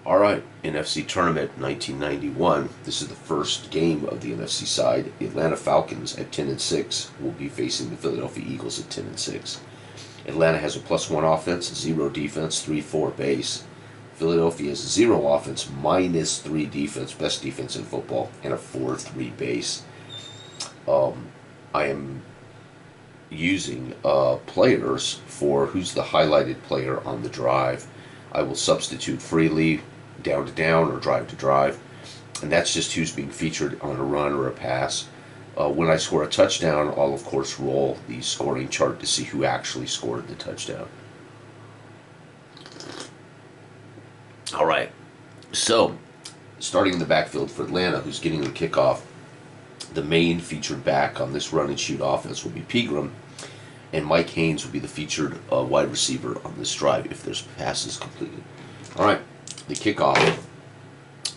All right, NFC Tournament 1991. This is the first game of the NFC side. The Atlanta Falcons at 10-6 will be facing the Philadelphia Eagles at 10-6. Atlanta has a +1 offense, 0 defense, 3-4 base. Philadelphia has 0 offense, -3 defense, best defense in football, and a 4-3 base. I am using players for who's the highlighted player on the drive. I will substitute freely down to down or drive to drive, and that's just who's being featured on a run or a pass. When I score a touchdown, I'll of course roll the scoring chart to see who actually scored the touchdown. All right, so starting in the backfield for Atlanta, who's getting the kickoff, the main featured back on this run and shoot offense will be Pegram, and Mike Haynes will be the featured wide receiver on this drive if there's passes completed. All right, the kickoff.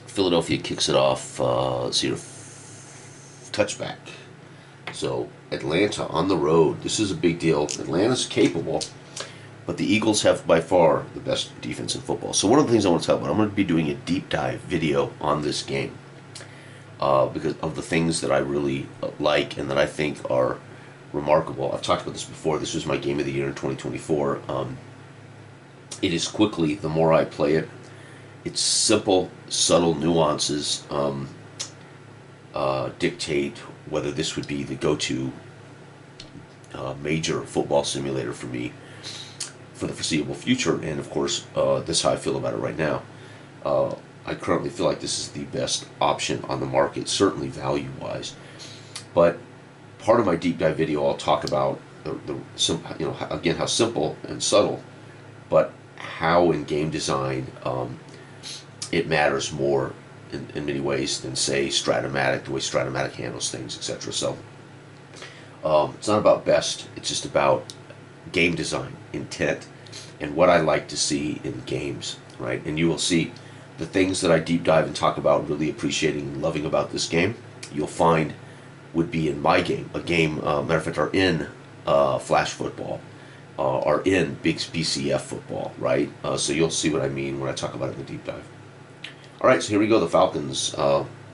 Philadelphia kicks it off. Let's see, touchback. So Atlanta on the road. This is a big deal. Atlanta's capable, but the Eagles have by far the best defense in football. So one of the things I want to talk about, I'm going to be doing a deep dive video on this game because of the things that I really like and that I think are remarkable. I've talked about this before. This was my game of the year in 2024. It is quickly, the more I play it, it's simple, subtle nuances dictate whether this would be the go-to major football simulator for me for the foreseeable future. And of course, this is how I feel about it right now. I currently feel like this is the best option on the market, certainly value-wise. But part of my deep dive video, I'll talk about again, how simple and subtle, but how in game design it matters more in many ways than, say, Stratomatic, the way Stratomatic handles things, etc. So it's not about best, it's just about game design, intent, and what I like to see in games, right? And you will see the things that I deep dive and talk about, really appreciating and loving about this game, you'll find would be in my game. A game, matter of fact, are in Flash football, are in big BCF football, right? So you'll see what I mean when I talk about it in the deep dive. All right, so here we go. The Falcons,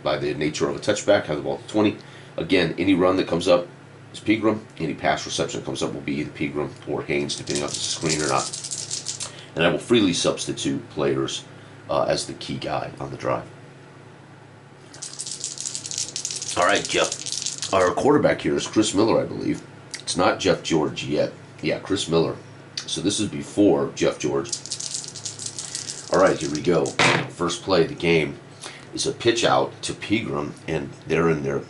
by the nature of a touchback, have the ball at 20. Again, any run that comes up is Pegram. Any pass reception that comes up will be either Pegram or Haynes, depending on if it's a screen or not. And I will freely substitute players as the key guy on the drive. All right, Jeff. Our quarterback here is Chris Miller, I believe. It's not Jeff George yet. Yeah, Chris Miller. So this is before Jeff George. All right, here we go. First play of the game is a pitch out to Pegram, and they're in their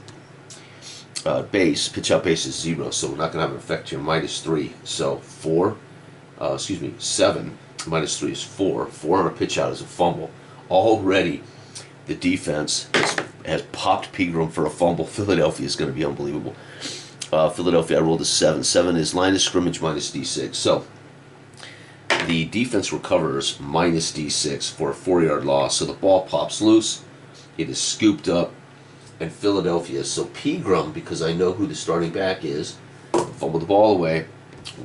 base. Pitch out base is 0, so we're not going to have an effect here. -3. So 7 minus 3 is 4. 4 on a pitch out is a fumble. Already, the defense has popped Pegram for a fumble. Philadelphia is going to be unbelievable. Philadelphia, I rolled a 7. 7 is line of scrimmage minus D6. So the defense recovers minus D6 for a 4-yard loss. So the ball pops loose. It is scooped up. And Philadelphia, so Pegram, because I know who the starting back is, fumbled the ball away.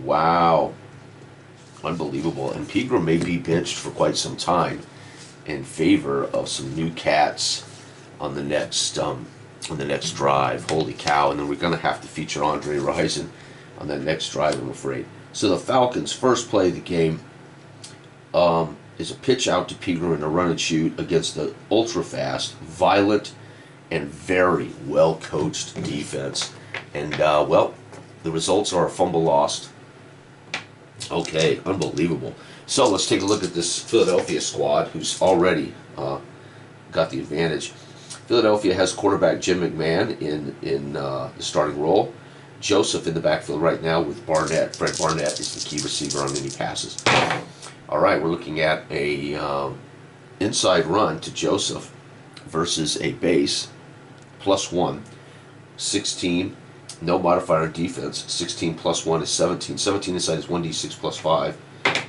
Wow. Unbelievable. And Pegram may be benched for quite some time in favor of some new cats on the next drive. Holy cow. And then we're going to have to feature Andre Rison on that next drive, I'm afraid. So the Falcons' first play of the game is a pitch out to Pegram in a run and shoot against the ultra-fast, violent, and very well-coached defense. And, well, the results are a fumble lost. Okay, unbelievable. So let's take a look at this Philadelphia squad, who's already got the advantage. Philadelphia has quarterback Jim McMahon in the starting role. Joseph in the backfield right now with Barnett. Fred Barnett is the key receiver on any passes. All right, we're looking at a inside run to Joseph versus a base +1, 16. No modifier on defense. 16 plus 1 is 17. 17 inside is 1d6 plus 5.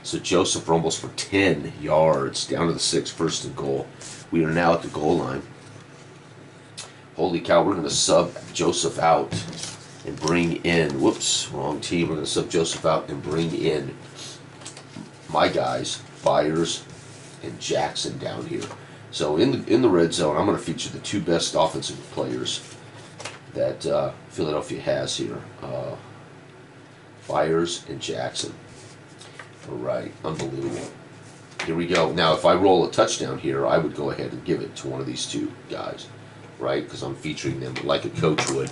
So Joseph rumbles for 10 yards down to the 6, first and goal. We are now at the goal line. Holy cow, we're going to sub Joseph out and bring in, whoops, wrong team. We're going to sub Joseph out and bring in my guys, Byers and Jackson down here. So in the red zone, I'm going to feature the two best offensive players that Philadelphia has here, Byers and Jackson. All right, unbelievable. Here we go. Now, if I roll a touchdown here, I would go ahead and give it to one of these two guys, right? Because I'm featuring them like a coach would.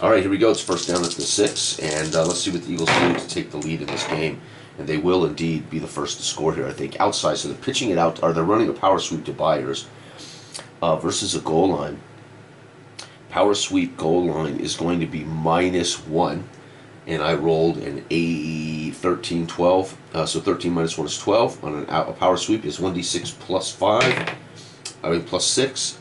All right, here we go. It's first down at the 6, and let's see what the Eagles do to take the lead in this game. And they will indeed be the first to score here, I think. Outside, so they're pitching it out, or they're running a power sweep to Byers versus a goal line. Power sweep goal line is going to be -1, and I rolled an 13, 12. So 13 minus 1 is 12. On a power sweep is 1d6 plus 5. I mean plus 6.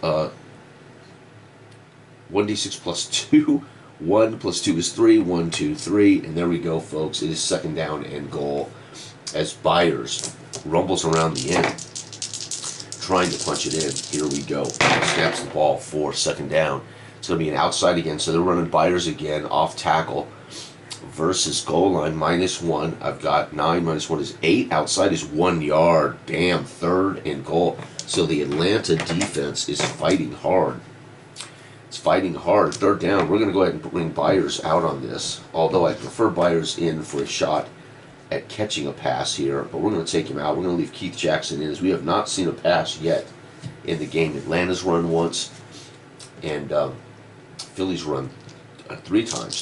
1d6 plus 2. 1 plus 2 is 3. 1, 2, 3. And there we go, folks. It is second down and goal as Byers rumbles around the end, trying to punch it in. Here we go. Snaps the ball for second down. It's going to be an outside again. So they're running Byers again, off tackle versus goal line, -1. I've got 9 minus 1 is 8. Outside is 1 yard. Damn, third and goal. So the Atlanta defense is fighting hard. It's fighting hard. Third down. We're going to go ahead and bring Byers out on this, although I prefer Byers in for a shot at catching a pass here, but we're going to take him out. We're going to leave Keith Jackson in, as we have not seen a pass yet in the game. Atlanta's run once, and Philly's run 3 times.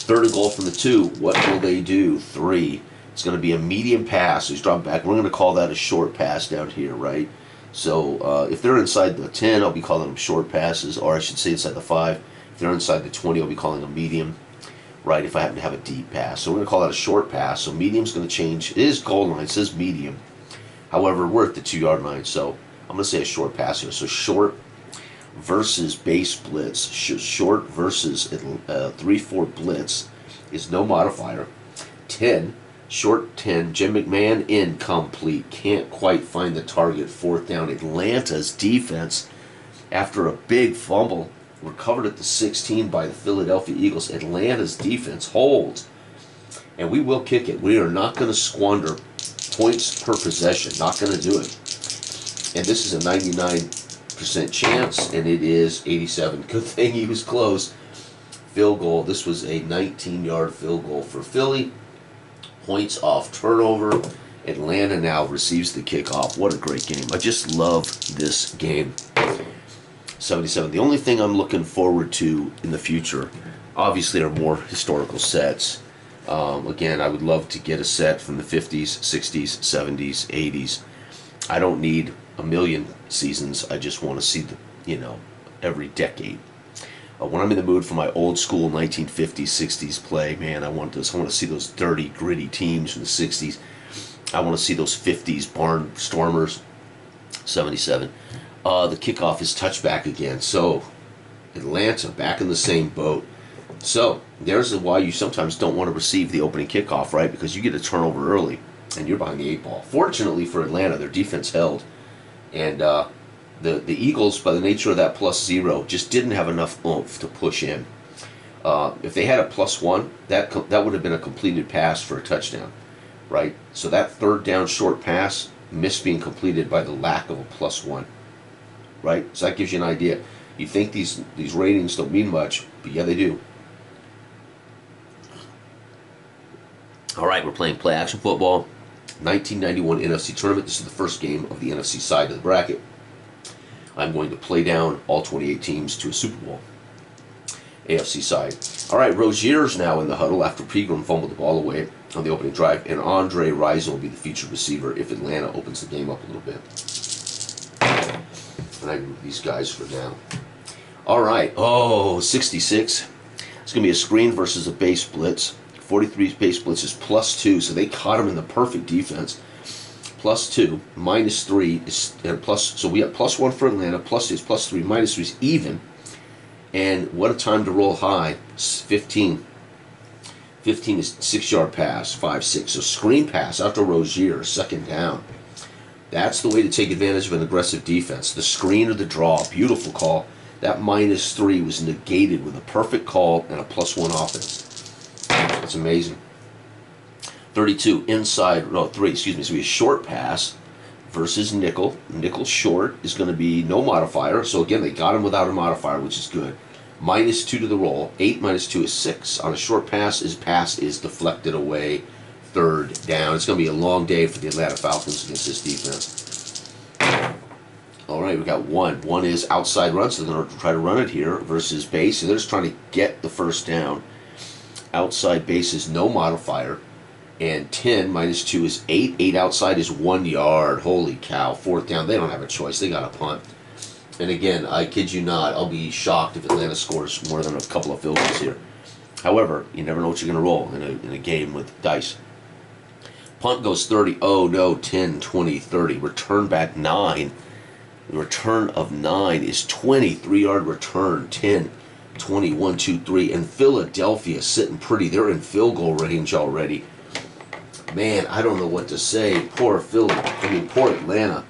Third and goal from the 2. What will they do? 3. It's going to be a medium pass. He's dropped back. We're going to call that a short pass down here, right? So if they're inside the 10, I'll be calling them short passes, or I should say inside the 5. If they're inside the 20, I'll be calling them medium, right, if I happen to have a deep pass. So we're going to call that a short pass. So medium's going to change. It is goal line. It says medium. However, we're at the 2-yard line, so I'm going to say a short pass here. So short versus base blitz. Short versus 3-4 blitz is no modifier. 10. Short 10, Jim McMahon, incomplete. Can't quite find the target. Fourth down. Atlanta's defense, after a big fumble, recovered at the 16 by the Philadelphia Eagles. Atlanta's defense holds, and we will kick it. We are not going to squander points per possession. Not going to do it. And this is a 99% chance, and it is 87. Good thing he was close. Field goal. This was a 19-yard field goal for Philly. Points off turnover. Atlanta now receives the kickoff. What a great game. I just love this game. 77. The only thing I'm looking forward to in the future, obviously, are more historical sets. Again, I would love to get a set from the 50s, 60s, 70s, 80s. I don't need a million seasons. I just want to see every decade. When I'm in the mood for my old school 1950s, 60s play, man, I want to see those dirty, gritty teams from the 60s. I want to see those 50s barn stormers. 77. The kickoff is touchback again. So Atlanta back in the same boat. So there's why you sometimes don't want to receive the opening kickoff, right? Because you get a turnover early and you're behind the 8 ball. Fortunately for Atlanta, their defense held, and the Eagles, by the nature of that +0, just didn't have enough oomph to push in. If they had a +1, that would have been a completed pass for a touchdown, right? So that third down short pass missed being completed by the lack of a +1, right? So that gives you an idea. You think these ratings don't mean much, but yeah, they do. All right, we're playing play action football. 1991 NFC tournament. This is the first game of the NFC side of the bracket. I'm going to play down all 28 teams to a Super Bowl. AFC side. All right, Rozier's now in the huddle after Pegram fumbled the ball away on the opening drive, and Andre Rison will be the featured receiver if Atlanta opens the game up a little bit. And I move these guys for now. All right, 66. It's going to be a screen versus a base blitz. 43's base blitz is +2, so they caught him in the perfect defense. +2, -3 is plus. So we have +1 for Atlanta. +2 is +3. -3 is even. And what a time to roll high. 15. 15 is 6-yard pass. 5-6. So screen pass after Rozier. Second down. That's the way to take advantage of an aggressive defense. The screen or the draw. Beautiful call. That -3 was negated with a perfect call and a +1 offense. That's amazing. 32 inside, no, 3, excuse me. So we have short pass, versus nickel. Nickel short is going to be no modifier. So again, they got him without a modifier, which is good. -2 to the roll. 8 minus 2 is 6. On a short pass is deflected away. Third down. It's going to be a long day for the Atlanta Falcons against this defense. All right, we got one. One is outside run, so they're going to try to run it here versus base. So they're just trying to get the first down. Outside base is no modifier. And 10 minus 2 is 8. 8 outside is 1 yard. Holy cow. Fourth down. They don't have a choice. They got to punt. And again, I kid you not, I'll be shocked if Atlanta scores more than a couple of field goals here. However, you never know what you're going to roll in a game with dice. Punt goes 30. Oh, no. 10, 20, 30. Return back 9. The return of 9 is 20. 3-yard return. 10, 20, 1, 2, 3. And Philadelphia sitting pretty. They're in field goal range already. Man, I don't know what to say. Poor Philly. Poor Atlanta.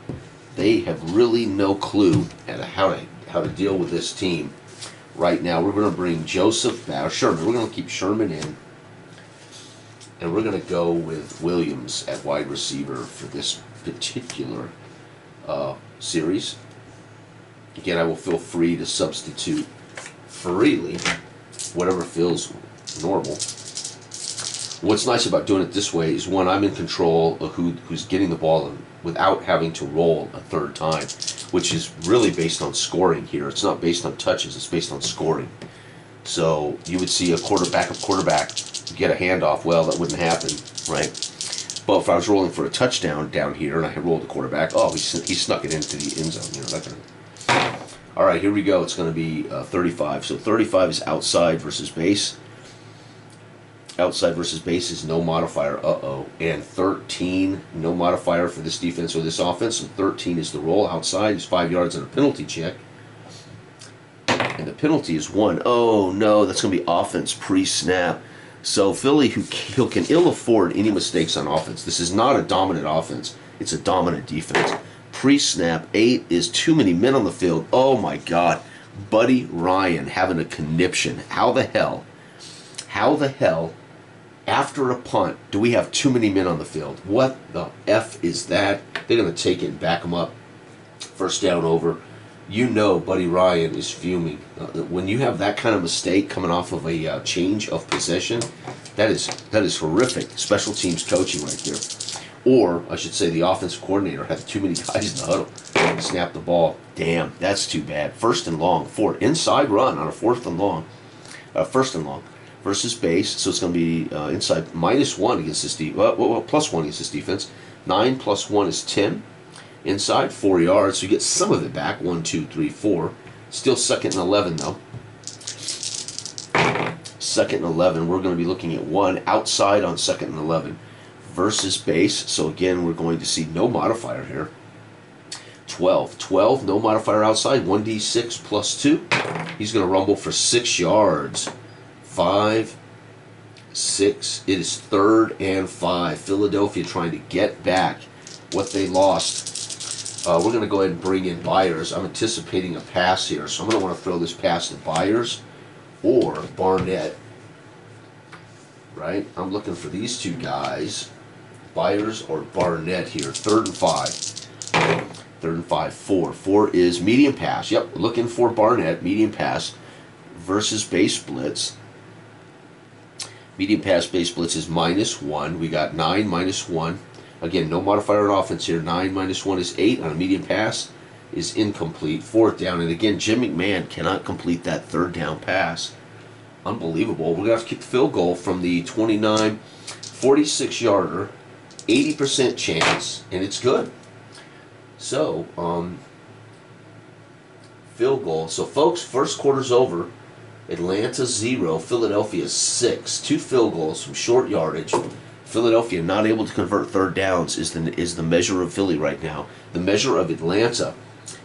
They have really no clue at how to deal with this team right now. We're going to bring Joseph back. Sherman. We're going to keep Sherman in. And we're going to go with Williams at wide receiver for this particular series. Again, I will feel free to substitute freely, whatever feels normal. What's nice about doing it this way is, one, I'm in control of who's getting the ball in without having to roll a third time, which is really based on scoring here. It's not based on touches, it's based on scoring. So you would see a quarterback get a handoff. Well, that wouldn't happen, right? But if I was rolling for a touchdown down here and I had rolled a quarterback, oh, he snuck it into the end zone, that kind of. All right, here we go. It's going to be 35. So 35 is outside versus base. Outside versus base is no modifier. And 13, no modifier for this defense or this offense. So 13 is the roll. Outside is 5 yards and a penalty check. And the penalty is 1. Oh, no, that's going to be offense pre-snap. So Philly, who can ill afford any mistakes on offense. This is not a dominant offense. It's a dominant defense. Pre-snap, 8 is too many men on the field. Oh, my God. Buddy Ryan having a conniption. How the hell, after a punt, do we have too many men on the field? What the F is that? They're going to take it and back them up. First down over. You know Buddy Ryan is fuming. When you have that kind of mistake coming off of a change of possession, that is horrific. Special teams coaching right there. Or, I should say, the offensive coordinator had too many guys in the huddle. Snap the ball. Damn, that's too bad. First and long. Inside run on a first and long. Versus base, so it's going to be inside -1 against this defense. +1 against this defense. 9 plus 1 is 10. Inside 4 yards, so you get some of it back. 1, 2, 3, 4. Still 2nd and 11 though. 2nd and 11. We're going to be looking at 1 outside on 2nd and 11 versus base. So again, we're going to see no modifier here. 12, no modifier outside. 1d6 plus 2. He's going to rumble for 6 yards. 5, 6. It is 3rd and 5. Philadelphia trying to get back what they lost. We're going to go ahead and bring in Byers. I'm anticipating a pass here, so I'm going to want to throw this pass to Byers or Barnett. Right? I'm looking for these two guys, Byers or Barnett here. 3rd and 5. 3rd and 5. 4. 4 is medium pass. Yep, looking for Barnett. Medium pass versus base blitz. Medium pass base blitz is -1. We got 9 -1. Again, no modifier on offense here. 9 -1 is 8 on a medium pass is incomplete. 4th down. And again, Jim McMahon cannot complete that 3rd down pass. Unbelievable. We're going to have to kick the field goal from the 29, 46-yarder. 80% chance, and it's good. So, field goal. So, folks, first quarter's over. Atlanta 0, Philadelphia 6. 2 field goals from short yardage. Philadelphia not able to convert 3rd downs is the measure of Philly right now. The measure of Atlanta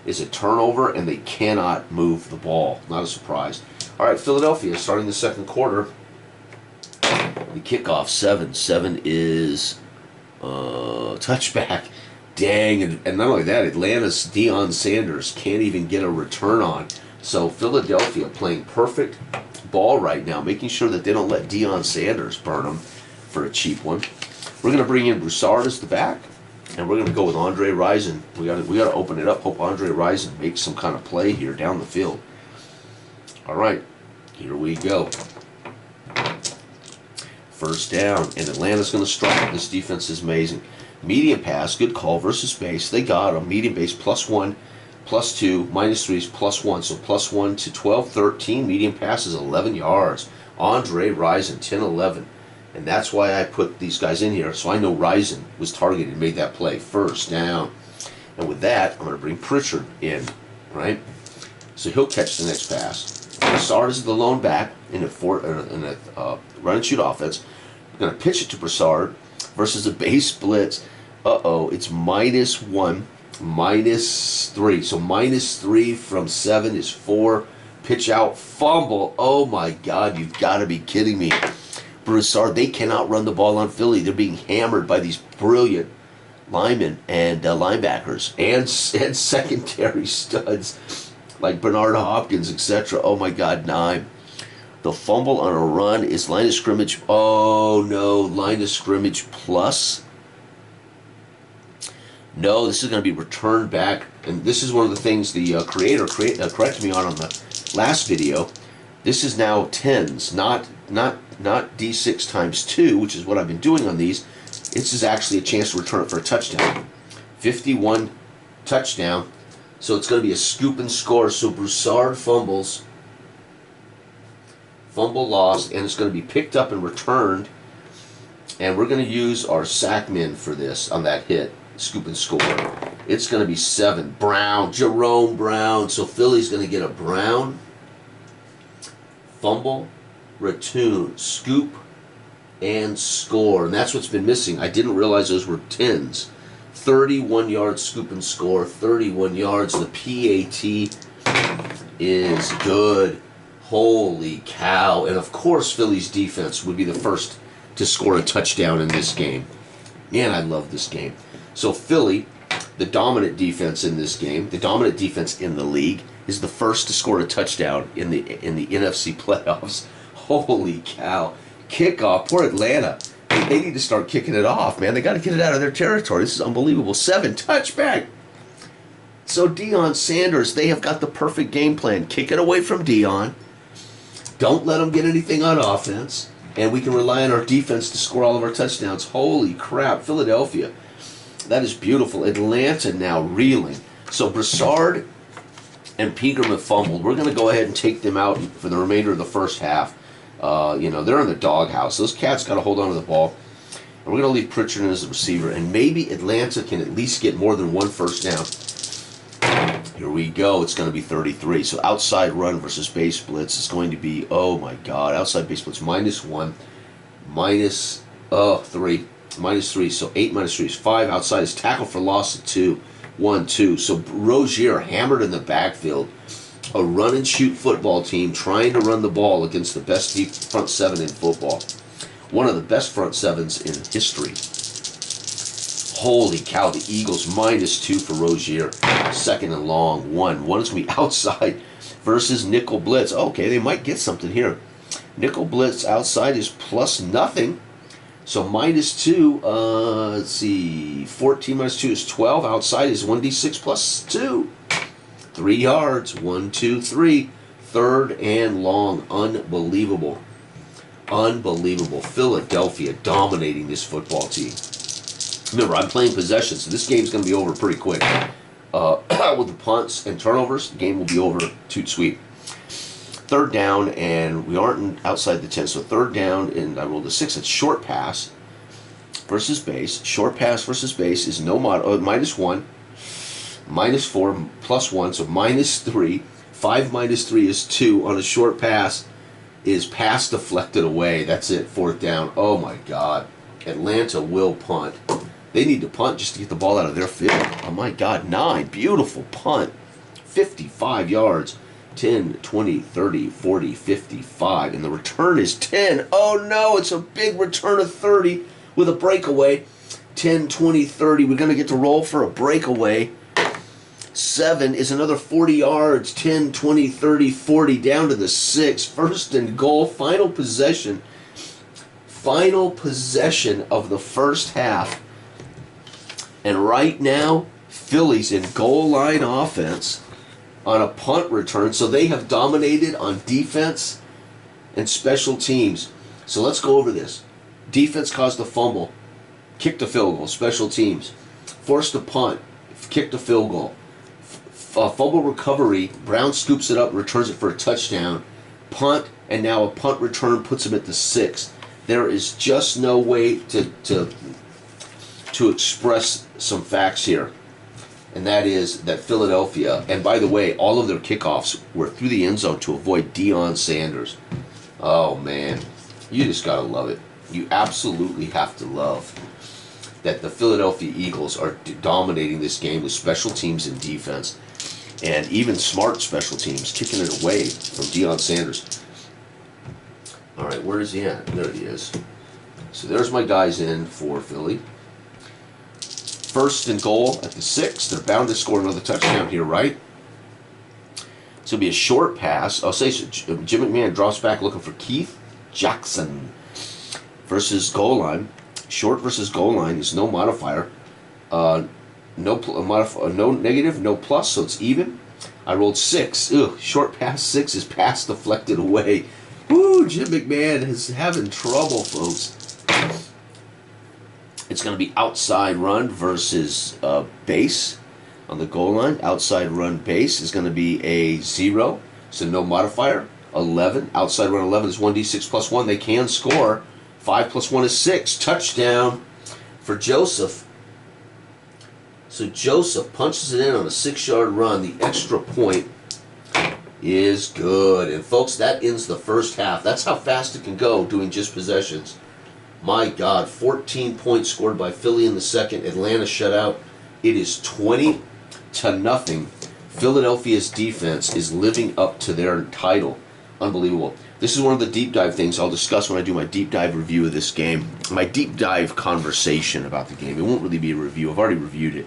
is a turnover, and they cannot move the ball. Not a surprise. All right, Philadelphia starting the 2nd quarter. The kickoff 7. 7 is touchback. Dang, and not only that, Atlanta's Deion Sanders can't even get a return on. So Philadelphia playing perfect ball right now, making sure that they don't let Deion Sanders burn them for a cheap one. We're going to bring in Broussard as the back. And we're going to go with Andre Rison. We got to open it up. Hope Andre Rison makes some kind of play here down the field. All right, here we go. First down, and Atlanta's going to strike. This defense is amazing. Medium pass, good call versus base. They got a medium base +1, +2, -3 is +1. So +1 to 12, 13. Medium pass is 11 yards. Andre Rison, 10-11. And that's why I put these guys in here. So I know Rison was targeted and made that play. First down. And with that, I'm going to bring Pritchard in, right? So he'll catch the next pass. Broussard is the lone back in a run and shoot offense. I'm going to pitch it to Broussard versus a base blitz. It's -1, -3. So -3 from 7 is 4. Pitch out, fumble. Oh my God, you've got to be kidding me. Broussard, they cannot run the ball on Philly. They're being hammered by these brilliant linemen and linebackers and secondary studs like Bernard Hopkins, etc. Oh my God, 9. The fumble on a run is line of scrimmage. Oh no, line of scrimmage plus. No, this is going to be returned back. And this is one of the things the creator corrected me on the last video. This is now 10s, not D6 times 2, which is what I've been doing on these. This is actually a chance to return it for a touchdown. 51 touchdown. So it's going to be a scoop and score. So Broussard fumbles. Fumble lost, and it's going to be picked up and returned. And we're going to use our sackmen for this on that hit. Scoop and score. It's going to be 7. Brown, Jerome Brown. So Philly's going to get a Brown. Fumble, return, scoop, and score. And that's what's been missing. I didn't realize those were 10s. 31 yards scoop and score. 31 yards. The PAT is good. Holy cow. And of course Philly's defense would be the first to score a touchdown in this game. Man, I love this game. So Philly, the dominant defense in this game, the dominant defense in the league, is the first to score a touchdown in the NFC playoffs. Holy cow. Kickoff. Poor Atlanta. They need to start kicking it off, man. They got to get it out of their territory. This is unbelievable. 7, touchback. So Deion Sanders, they have got the perfect game plan. Kick it away from Deion. Don't let them get anything on offense. And we can rely on our defense to score all of our touchdowns. Holy crap. Philadelphia. That is beautiful. Atlanta now reeling. So Broussard and Pegram have fumbled. We're going to go ahead and take them out for the remainder of the first half. They're in the doghouse. Those cats got to hold on to the ball. And we're going to leave Pritchard in as the receiver. And maybe Atlanta can at least get more than one first down. Here we go. It's going to be 33. So outside run versus base blitz is going to be, oh my God, outside base blitz -1, -3, -3. So 8 -3 is 5. Outside is tackle for loss of 2. 1, 2. So Rozier hammered in the backfield. A run and shoot football team trying to run the ball against the best deep front 7 in football. One of the best front 7s in history. Holy cow, the Eagles -2 for Rozier. Second and long, 1. One is going to be outside versus nickel blitz. Okay, they might get something here. Nickel blitz outside is +0. So -2, let's see, 14 -2 is 12. Outside is 1d6 +2. 3 yards, 1, 2, 3. Third and long. Unbelievable. Unbelievable. Philadelphia dominating this football team. Remember, I'm playing possession, so this game's going to be over pretty quick. With the punts and turnovers, the game will be over. Toot sweet. Third down, and we aren't outside the 10, so third down, and I rolled a 6. It's short pass versus base. Short pass versus base is no -1, -4, +1, so -3. 5 -3 is 2 on a short pass. Is pass deflected away. That's it, fourth down. Oh my God. Atlanta will punt. They need to punt just to get the ball out of their field. Oh my God, 9. Beautiful punt. 55 yards. 10, 20, 30, 40, 55. And the return is 10. Oh no, it's a big return of 30 with a breakaway. 10, 20, 30. We're going to get to roll for a breakaway. 7 is another 40 yards. 10, 20, 30, 40. Down to the 6. First and goal. Final possession. Final possession of the first half. And right now, Philly's in goal line offense on a punt return, so they have dominated on defense and special teams. So let's go over this. Defense caused a fumble, kicked a field goal. Special teams forced a punt, kicked a field goal. Fumble recovery, Brown scoops it up, returns it for a touchdown. Punt, and now a punt return puts him at the 6. There is just no way to express some facts here. And that is that Philadelphia, and by the way, all of their kickoffs were through the end zone to avoid Deion Sanders. Oh man, you just gotta love it. You absolutely have to love that the Philadelphia Eagles are dominating this game with special teams and defense, and even smart special teams, kicking it away from Deion Sanders. All right, where is he at? There he is. So there's my guys in for Philly. First and goal at the 6. They're bound to score another touchdown here, right? It's going to be a short pass. I'll say Jim McMahon drops back looking for Keith Jackson versus goal line. Short versus goal line is no modifier. No negative, no plus, so it's even. I rolled 6. Ugh, short pass 6 is pass deflected away. Woo, Jim McMahon is having trouble, folks. It's going to be outside run versus base on the goal line. Outside run base is going to be a 0, so no modifier. 11. Outside run 11 is 1d6 plus 1. They can score. 5 plus 1 is 6. Touchdown for Joseph. So Joseph punches it in on a 6-yard run. The extra point is good. And folks, that ends the first half. That's how fast it can go doing just possessions. My God, 14 points scored by Philly in the second. Atlanta shut out. It is 20-0. Philadelphia's defense is living up to their title. Unbelievable. This is one of the deep dive things I'll discuss when I do my deep dive review of this game. My deep dive conversation about the game. It won't really be a review. I've already reviewed it.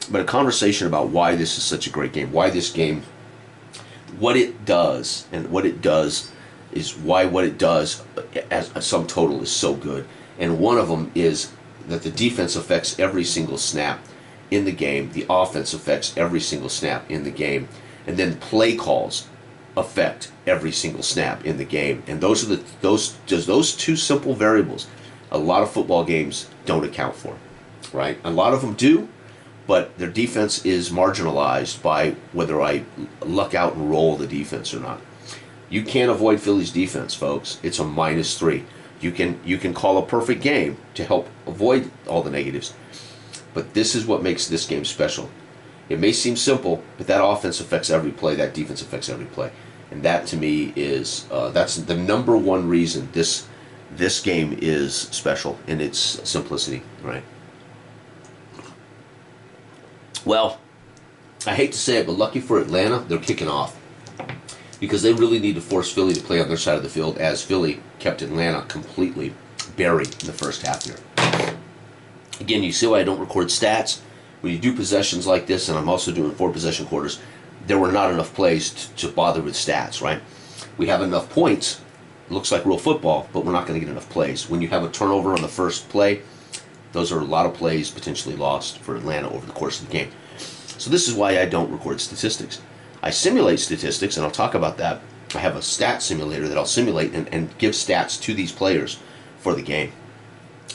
But a conversation about why this is such a great game. Why this game, what it does, and what it does is why what it does as a sum total is so good. And one of them is that the defense affects every single snap in the game. The offense affects every single snap in the game. And then play calls affect every single snap in the game. And those are those two simple variables a lot of football games don't account for, right? A lot of them do, but their defense is marginalized by whether I luck out and roll the defense or not. You can't avoid Philly's defense, folks. It's a -3. You can call a perfect game to help avoid all the negatives, but this is what makes this game special. It may seem simple, but that offense affects every play. That defense affects every play, and that to me is that's the number one reason this game is special in its simplicity, right? Well, I hate to say it, but lucky for Atlanta, they're kicking off, because they really need to force Philly to play on their side of the field, as Philly kept Atlanta completely buried in the first half here. Again, you see why I don't record stats. When you do possessions like this, and I'm also doing 4 possession quarters, there were not enough plays to bother with stats, right? We have enough points. It looks like real football, but we're not going to get enough plays. When you have a turnover on the first play, those are a lot of plays potentially lost for Atlanta over the course of the game. So this is why I don't record statistics. I simulate statistics, and I'll talk about that. I have a stat simulator that I'll simulate and give stats to these players for the game.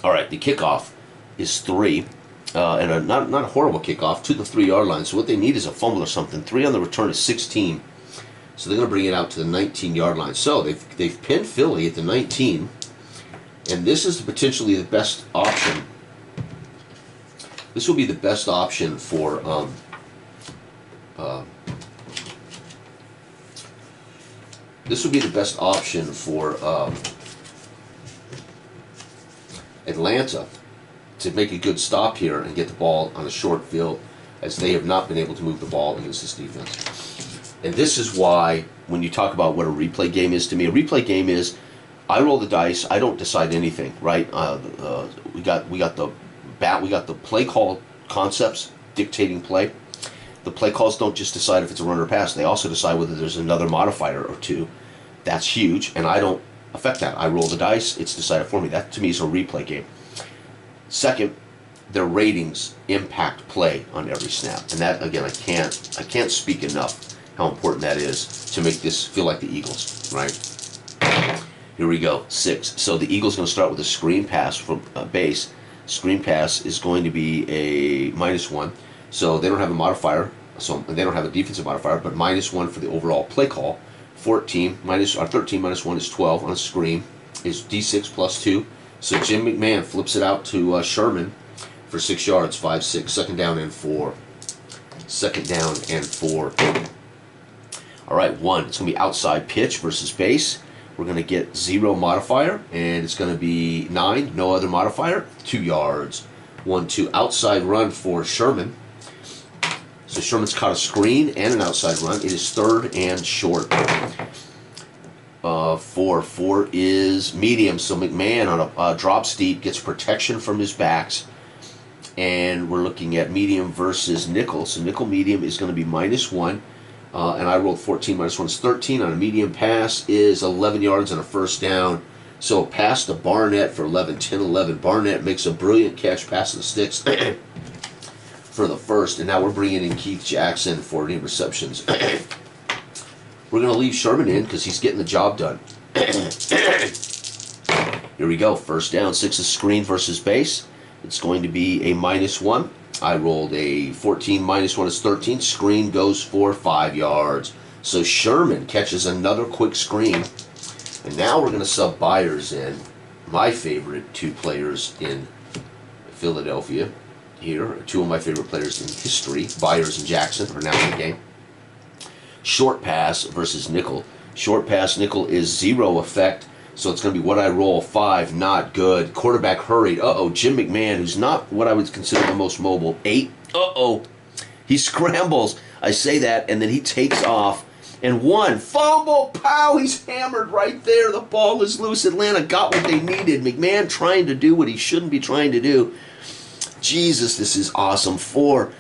All right, the kickoff is 3, and not a horrible kickoff, to the 3-yard line. So what they need is a fumble or something. 3 on the return is 16. So they're going to bring it out to the 19-yard line. So they've pinned Philly at the 19, and this is potentially the best option. This will be the best option for Atlanta to make a good stop here and get the ball on a short field, as they have not been able to move the ball against this defense. And this is why, when you talk about what a replay game is to me, a replay game is, I roll the dice, I don't decide anything, right? We got the play call concepts dictating play. The play calls don't just decide if it's a run or pass, they also decide whether there's another modifier or two. That's huge, and I don't affect that. I roll the dice, it's decided for me. That to me is a replay game. Second, their ratings impact play on every snap. And that, again, I can't speak enough how important that is to make this feel like the Eagles, right? Here we go, 6. So the Eagles going to start with a screen pass from base. Screen pass is going to be a -1. So they don't have a modifier. So they don't have a defensive modifier, but -1 for the overall play call. 13 minus 1 is 12 on a screen. Is D6 plus 2. So Jim McMahon flips it out to Sherman for 6 yards, 5-6. Second down and 4. Second down and 4. All right, 1. It's going to be outside pitch versus base. We're going to get 0 modifier, and it's going to be 9, no other modifier, 2 yards. 1-2 outside run for Sherman. So Sherman's caught a screen and an outside run. It is third and short. 4 is medium. So McMahon on a drop steep gets protection from his backs. And we're looking at medium versus nickel. So nickel medium is going to be -1. And I rolled 14 minus 1 is 13. On a medium pass is 11 yards on a first down. So pass to Barnett for 11, 10-11. Barnett makes a brilliant catch, pass the sticks for the first. And now we're bringing in Keith Jackson for any receptions. We're going to leave Sherman in because he's getting the job done. Here we go. First down, 6 is screen versus base. It's going to be a -1. I rolled a 14 minus 1 is 13. Screen goes for 5 yards. So Sherman catches another quick screen. And now we're going to sub Byers in. My favorite 2 players in Philadelphia here. 2 of my favorite players in history. Byers and Jackson are now in the game. Short pass versus nickel. Short pass nickel is 0 effect. So it's going to be what I roll, 5, not good. Quarterback hurried. Uh-oh, Jim McMahon, who's not what I would consider the most mobile. 8, uh-oh. He scrambles. I say that, and then he takes off. And 1, fumble, pow, he's hammered right there. The ball is loose. Atlanta got what they needed. McMahon trying to do what he shouldn't be trying to do. Jesus, this is awesome. 4,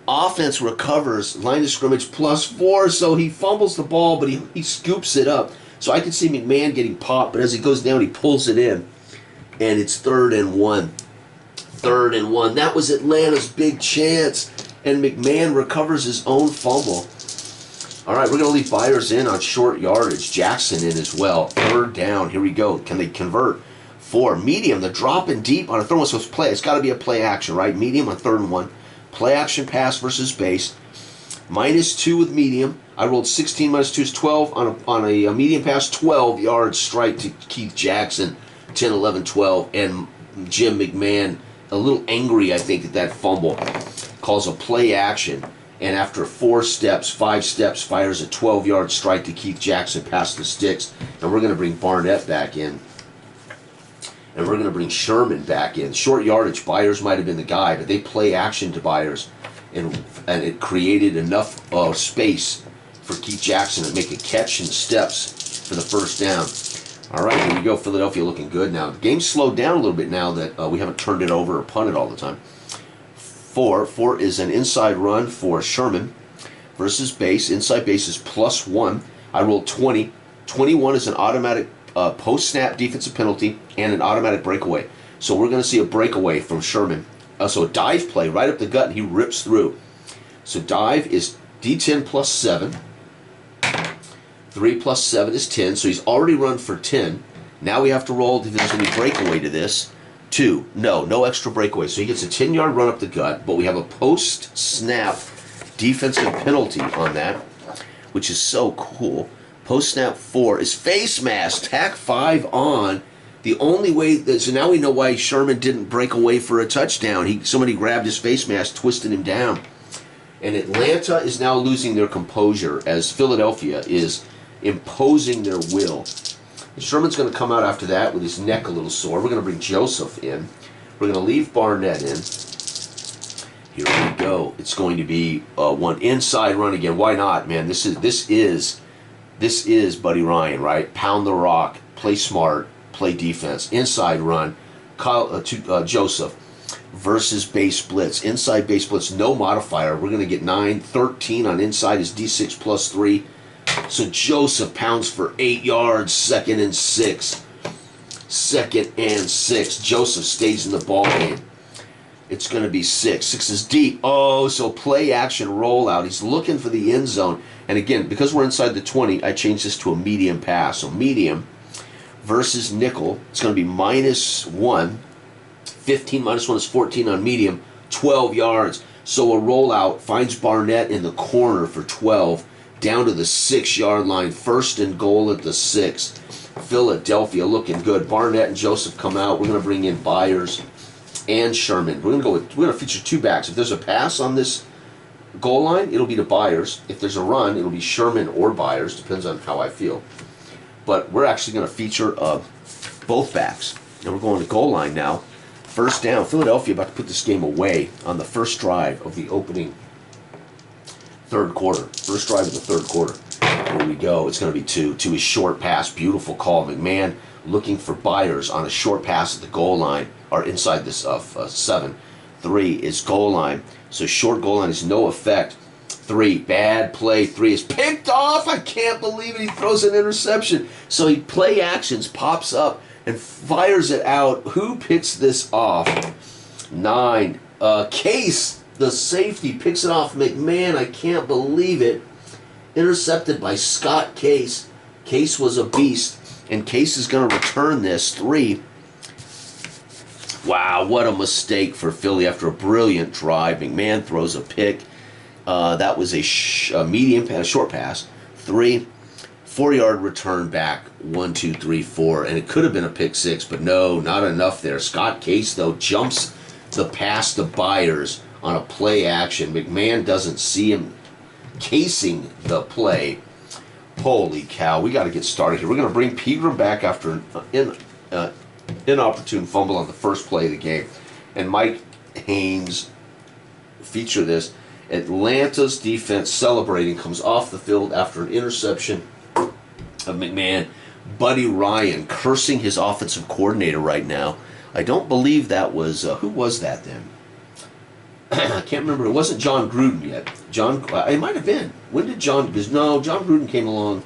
offense recovers. Line of scrimmage +4, so he fumbles the ball, but he scoops it up. So I can see McMahon getting popped, but as he goes down, he pulls it in. And it's 3rd and 1. 3rd and 1. That was Atlanta's big chance. And McMahon recovers his own fumble. All right, we're going to leave Byers in on short yardage. Jackson in as well. 3rd down. Here we go. Can they convert? 4. Medium. The drop in deep on a 3rd one. So it's play. It's got to be a play action, right? Medium on 3rd and 1. Play action pass versus base. -2 with medium. I rolled 16 minus 2 is 12 on a medium pass, 12 yards strike to Keith Jackson, 10, 11, 12, and Jim McMahon, a little angry, I think, at that fumble, calls a play action, and after 5 steps, fires a 12-yard strike to Keith Jackson past the sticks, and we're going to bring Barnett back in, and we're going to bring Sherman back in. Short yardage, Byers might have been the guy, but they play action to Byers, and it created enough space for Keith Jackson to make a catch in the steps for the first down. All right, here we go. Philadelphia looking good now. The game's slowed down a little bit now that we haven't turned it over or punted all the time. 4 is an inside run for Sherman versus base. Inside base is +1. I rolled 20. 21 is an automatic post-snap defensive penalty and an automatic breakaway. So we're going to see a breakaway from Sherman. So a dive play right up the gut, and he rips through. So dive is D10 +7. 3 + 7 is 10, so he's already run for 10. Now we have to roll if there's any breakaway to this. 2, no extra breakaway. So he gets a 10-yard run up the gut, but we have a post-snap defensive penalty on that, which is so cool. Post-snap 4 is face mask, tack 5 on. The only way, so now we know why Sherman didn't break away for a touchdown. Somebody grabbed his face mask, twisted him down. And Atlanta is now losing their composure as Philadelphia is imposing their will. And Sherman's going to come out after that with his neck a little sore. We're going to bring Joseph in. We're going to leave Barnett in. Here we go. It's going to be 1 inside run again. Why not, man? This is Buddy Ryan, right? Pound the rock, play smart, play defense. Inside run, Joseph versus base blitz. Inside base blitz, no modifier. We're going to get 9. 13 on inside is D6 +3. So Joseph pounds for 8 yards. 2nd and 6. 2nd and 6. Joseph stays in the ball game. It's going to be 6. 6 is deep. Oh, so play action rollout. He's looking for the end zone. And again, because we're inside the 20, I changed this to a medium pass. So medium versus nickel. It's going to be -1. 15 minus 1 is 14 on medium. 12 yards. So a rollout finds Barnett in the corner for 12. Down to the 6-yard line. 1st and goal at the 6. Philadelphia looking good. Barnett and Joseph come out. We're going to bring in Byers and Sherman. We're going to feature 2 backs. If there's a pass on this goal line, it'll be to Byers. If there's a run, it'll be Sherman or Byers. Depends on how I feel. But we're actually going to feature both backs. And we're going to goal line now. 1st down. Philadelphia about to put this game away on the first drive of the opening 3rd quarter. First drive of the 3rd quarter. Here we go. It's going to be 2. 2 is short pass. Beautiful call. McMahon looking for Byers on a short pass at the goal line, or inside this 7. 3 is goal line. So short goal line is no effect. 3, bad play. 3 is picked off. I can't believe it. He throws an interception. So he play actions, pops up, and fires it out. Who picks this off? 9. Case, the safety, picks it off. McMahon, I can't believe it. Intercepted by Scott Case. Case was a beast. And Case is going to return this. 3. Wow, what a mistake for Philly after a brilliant drive. McMahon throws a pick. That was a short pass. 3, 4-yard return back. 1, 2, 3, 4. And it could have been a pick 6, but no, not enough there. Scott Case, though, jumps the pass to Byers on a play action. McMahon doesn't see him casing the play. Holy cow, we got to get started here. We're going to bring Pegram back after an inopportune fumble on the first play of the game. And Mike Haynes feature this. Atlanta's defense celebrating, comes off the field after an interception of McMahon. Buddy Ryan cursing his offensive coordinator right now. I don't believe that was, who was that then? I can't remember. It wasn't John Gruden yet. It might have been. When did John? Because no, John Gruden came along.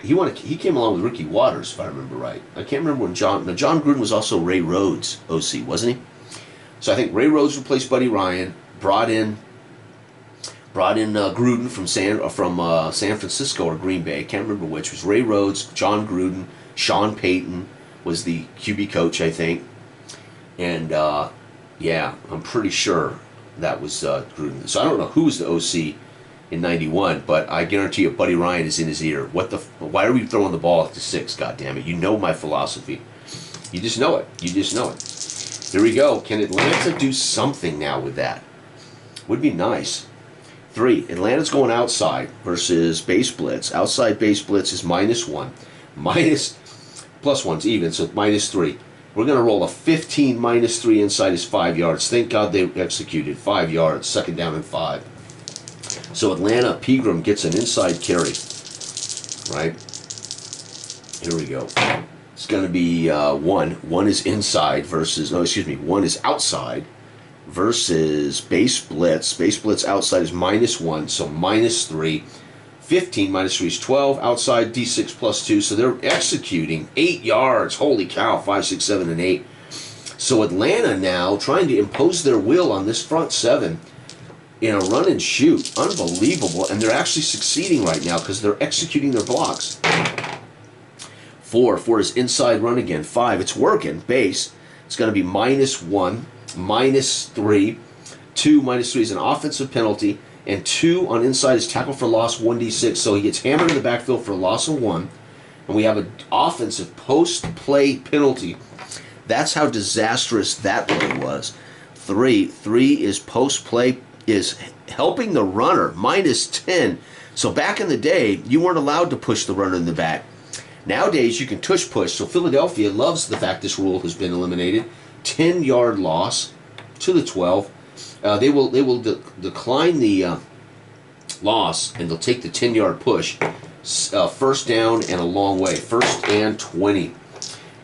He came along with Ricky Waters, if I remember right. I can't remember when John. No, John Gruden was also Ray Rhodes' OC, wasn't he? So I think Ray Rhodes replaced Buddy Ryan. Brought in Gruden from San Francisco or Green Bay. I can't remember which. It was Ray Rhodes, John Gruden, Sean Payton was the QB coach, I think, and. Yeah, I'm pretty sure that was Gruden. So I don't know who was the OC in '91, but I guarantee you Buddy Ryan is in his ear. Why are we throwing the ball at the 6? God damn it! You know my philosophy. You just know it. You just know it. Here we go. Can Atlanta do something now with that? Would be nice. 3. Atlanta's going outside versus base blitz. Outside base blitz is -1. Plus 1's even, so -3. We're going to roll a 15 -3 inside is 5 yards. Thank God they executed 5 yards, 2nd down and 5. So Atlanta, Pegram gets an inside carry. Right? Here we go. It's going to be 1. 1 is inside versus, 1 is outside versus base blitz. Base blitz outside is -1, so -3. 15 -3 is 12. Outside, D6 plus 2. So they're executing 8 yards. Holy cow, 5, 6, 7, and 8. So Atlanta now trying to impose their will on this front 7 in a run and shoot. Unbelievable. And they're actually succeeding right now because they're executing their blocks. 4. 4 is inside run again. 5. It's working. Base. It's going to be -1, -3. 2 -3 is an offensive penalty. And 2 on inside is tackle for loss, 1d6. So he gets hammered in the backfield for a loss of 1. And we have an offensive post-play penalty. That's how disastrous that really was. 3 is post-play, is helping the runner, -10. So back in the day, you weren't allowed to push the runner in the back. Nowadays, you can push. So Philadelphia loves the fact this rule has been eliminated. 10-yard loss to the 12. They will decline the loss, and they'll take the 10-yard push. 1st down and a long way. 1st and 20.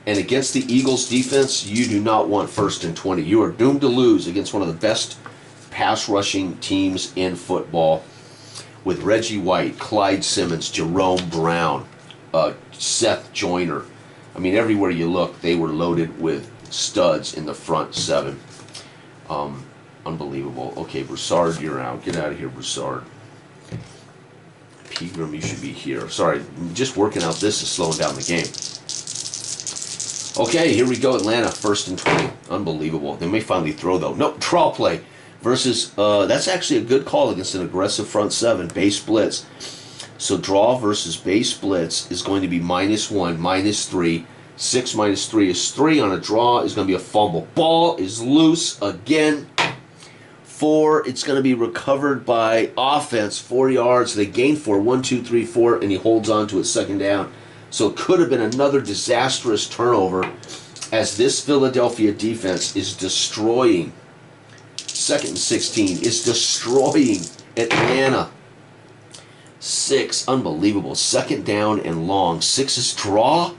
And against the Eagles' defense, you do not want 1st and 20. You are doomed to lose against one of the best pass-rushing teams in football with Reggie White, Clyde Simmons, Jerome Brown, Seth Joyner. I mean, everywhere you look, they were loaded with studs in the front 7. Unbelievable. Okay, Broussard, you're out. Get out of here, Broussard. Pegram, you should be here. Sorry, just working out this is slowing down the game. Okay, here we go, Atlanta, 1st and 20. Unbelievable. They may finally throw, though. Nope, draw play versus, that's actually a good call against an aggressive front seven, base blitz. So draw versus base blitz is going to be -1, -3. 6 minus 3 is 3. On a draw is going to be a fumble. Ball is loose again. 4, it's going to be recovered by offense, 4 yards. They gain 4, 1, 2, 3, 4, and he holds on to it 2nd down. So it could have been another disastrous turnover as this Philadelphia defense is destroying, 2nd and 16, is destroying Atlanta. 6, unbelievable. 2nd down and long. 6 is draw.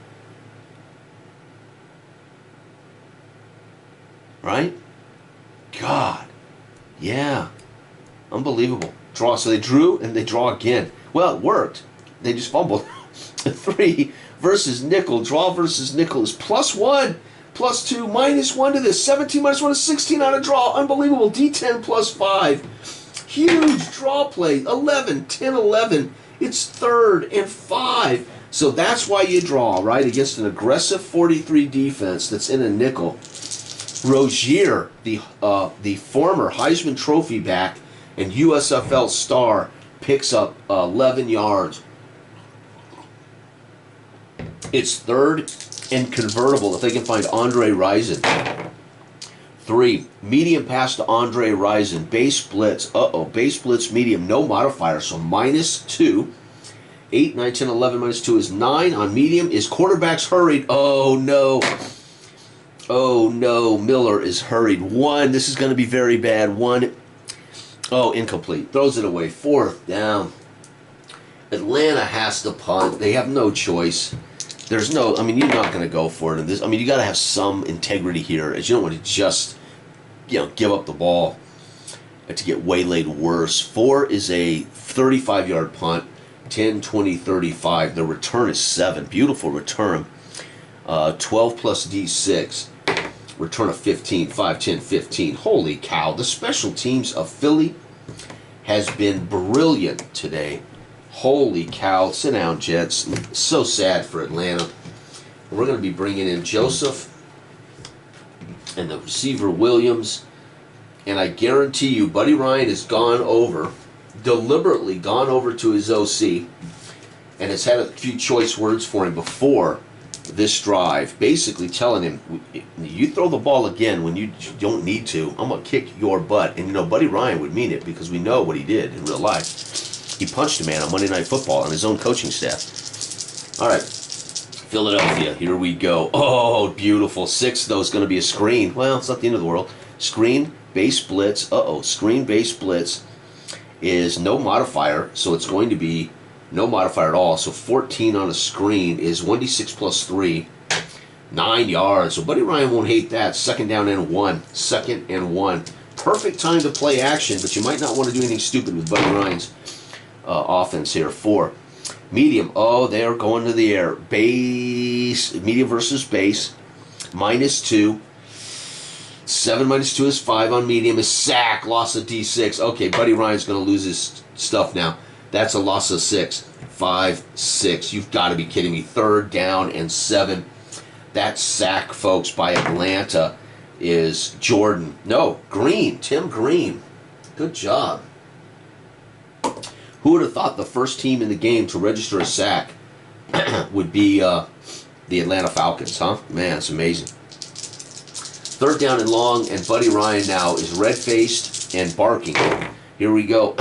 Right? God. Yeah. Unbelievable. Draw. So they drew and they draw again. Well, it worked. They just fumbled. 3 versus nickel. Draw versus nickel is +1, +2, -1 to this. 17 minus 1 is 16 on a draw. Unbelievable. D10 +5. Huge draw play. 11, 10, 11. It's 3rd and 5. So that's why you draw, right? Against an aggressive 43 defense that's in a nickel. Rozier, the former Heisman Trophy back and USFL star, picks up 11 yards. It's 3rd and convertible if they can find Andre Rison. 3, medium pass to Andre Rison. Base blitz. Base blitz medium, no modifier, so -2. 8, 9, 10, 11 -2 is 9. On medium is quarterback's hurried. Oh no. Oh no, Miller is hurried. 1, this is going to be very bad. 1, oh, incomplete. Throws it away. 4th down. Atlanta has to punt. They have no choice. There's no, I mean, you're not going to go for it in this. I mean, you got to have some integrity here, as you don't want to just, give up the ball to get waylaid worse. 4 is a 35-yard punt. 10, 20, 35. The return is 7. Beautiful return. 12 plus D6. Return of 15, 5, 10, 15. Holy cow. The special teams of Philly has been brilliant today. Holy cow. Sit down, Jets. So sad for Atlanta. We're going to be bringing in Joseph and the receiver Williams. And I guarantee you, Buddy Ryan has gone over, deliberately gone over to his OC and has had a few choice words for him before this drive, basically telling him, you throw the ball again when you don't need to, I'm going to kick your butt. And Buddy Ryan would mean it because we know what he did in real life. He punched a man on Monday Night Football on his own coaching staff. All right, Philadelphia, here we go. Oh, beautiful. 6, though, is going to be a screen. Well, it's not the end of the world. Screen, base blitz. Screen, base blitz is no modifier, so it's going to be no modifier at all. So 14 on a screen is 1d6 plus 3, 9 yards. So Buddy Ryan won't hate that. 2nd down and 1. 2nd and 1. Perfect time to play action, but you might not want to do anything stupid with Buddy Ryan's offense here. 4. Medium. Oh, they are going to the air. Base. Medium versus base. -2. 7 minus 2 is 5 on medium. Is sack. Loss of D6. Okay, Buddy Ryan's going to lose his stuff now. That's a loss of 6. 5, 6. You've got to be kidding me. 3rd down and 7. That sack, folks, by Atlanta is Jordan. No, Green. Tim Green. Good job. Who would have thought the first team in the game to register a sack would be the Atlanta Falcons, huh? Man, it's amazing. 3rd down and long, and Buddy Ryan now is red-faced and barking. Here we go.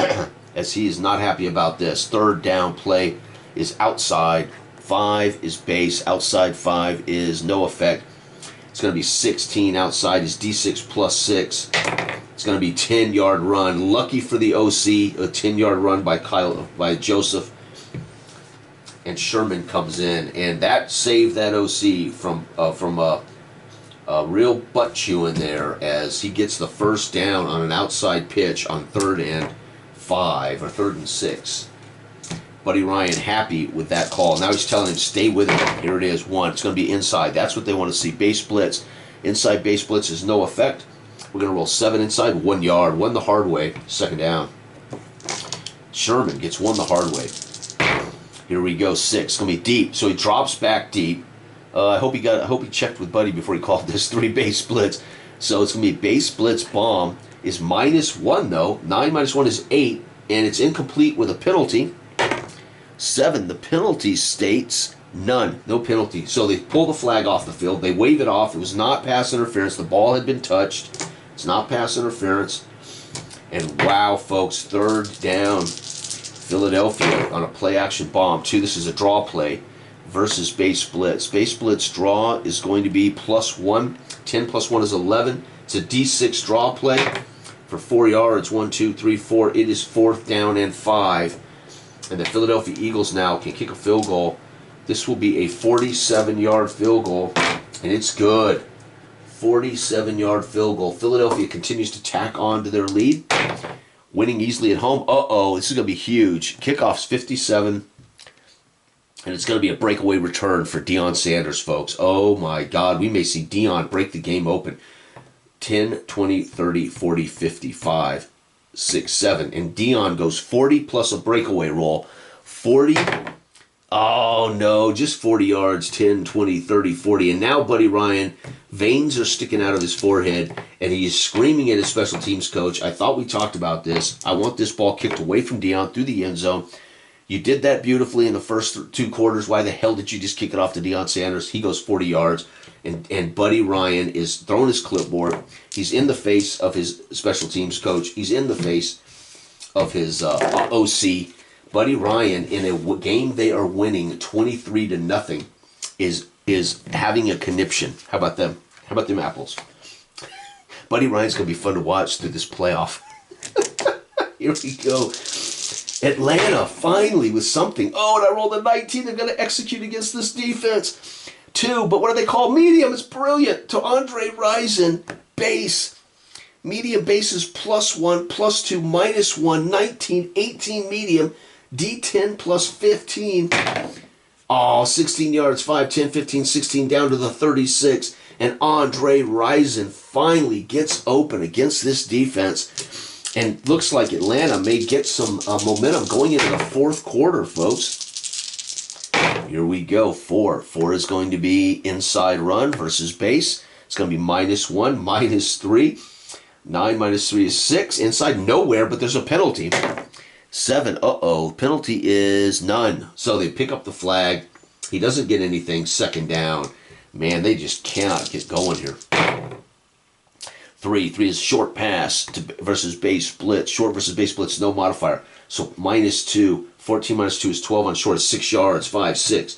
As he is not happy about this. 3rd down play is outside. 5 is base. Outside 5 is no effect. It's going to be 16. Outside is D6 plus 6. It's going to be 10-yard run. Lucky for the OC, a 10-yard run by Joseph. And Sherman comes in, and that saved that OC from a real butt chewing there as he gets the 1st down on an outside pitch on 3rd and 5 or 3rd and 6. Buddy Ryan happy with that call. Now he's telling him stay with it. Here it is. 1. It's going to be inside. That's what they want to see. Base blitz. Inside base blitz is no effect. We're going to roll 7 inside, 1 yard. 1 the hard way, second down. Sherman gets 1 the hard way. Here we go, 6. It's going to be deep. So he drops back deep. I hope he checked with Buddy before he called this 3 base splits. So it's going to be a base blitz bomb. Is -1 though. 9 minus 1 is 8, and it's incomplete with a penalty. 7. The penalty states none. No penalty. So they pull the flag off the field. They wave it off. It was not pass interference. The ball had been touched. It's not pass interference. And wow, folks, 3rd down. Philadelphia on a play action bomb. 2. This is a draw play versus base blitz. Base blitz draw is going to be +1. 10 plus 1 is 11. It's a D6 draw play for 4 yards. 1, 2, 3, 4. It is 4th down and 5. And the Philadelphia Eagles now can kick a field goal. This will be a 47-yard field goal, and it's good. 47-yard field goal. Philadelphia continues to tack on to their lead, winning easily at home. This is going to be huge. Kickoff's 57, and it's going to be a breakaway return for Deion Sanders, folks. Oh, my God. We may see Deion break the game open. 10, 20, 30, 40, 55, 6, 7. And Deion goes 40 plus a breakaway roll. 40. Oh, no, just 40 yards, 10, 20, 30, 40. And now Buddy Ryan, veins are sticking out of his forehead, and he is screaming at his special teams coach. I thought we talked about this. I want this ball kicked away from Deion through the end zone. You did that beautifully in the first 2 quarters. Why the hell did you just kick it off to Deion Sanders? He goes 40 yards, and Buddy Ryan is throwing his clipboard. He's in the face of his special teams coach. He's in the face of his OC. Buddy Ryan, in a game they are winning 23-0, is having a conniption. How about them? How about them apples? Buddy Ryan's going to be fun to watch through this playoff. Here we go. Atlanta, finally, with something. Oh, and I rolled a 19. They're going to execute against this defense. 2, but what do they call medium? It's brilliant. To Andre Rison, base. Medium base is +1, +2, -1, 19, 18 medium. D10 plus 15. Oh, 16 yards, 5, 10, 15, 16, down to the 36. And Andre Rison finally gets open against this defense. And looks like Atlanta may get some momentum going into the 4th quarter, folks. Here we go, 4. 4 is going to be inside run versus base. It's going to be -1, -3. 9 minus 3 is 6. Inside nowhere, but there's a penalty. 7, penalty is none. So they pick up the flag. He doesn't get anything. 2nd down. Man, they just cannot get going here. 3 is short pass versus base blitz. Short versus base blitz, no modifier. So -2. 14 minus 2 is 12 on short. 6 yards, 5, 6.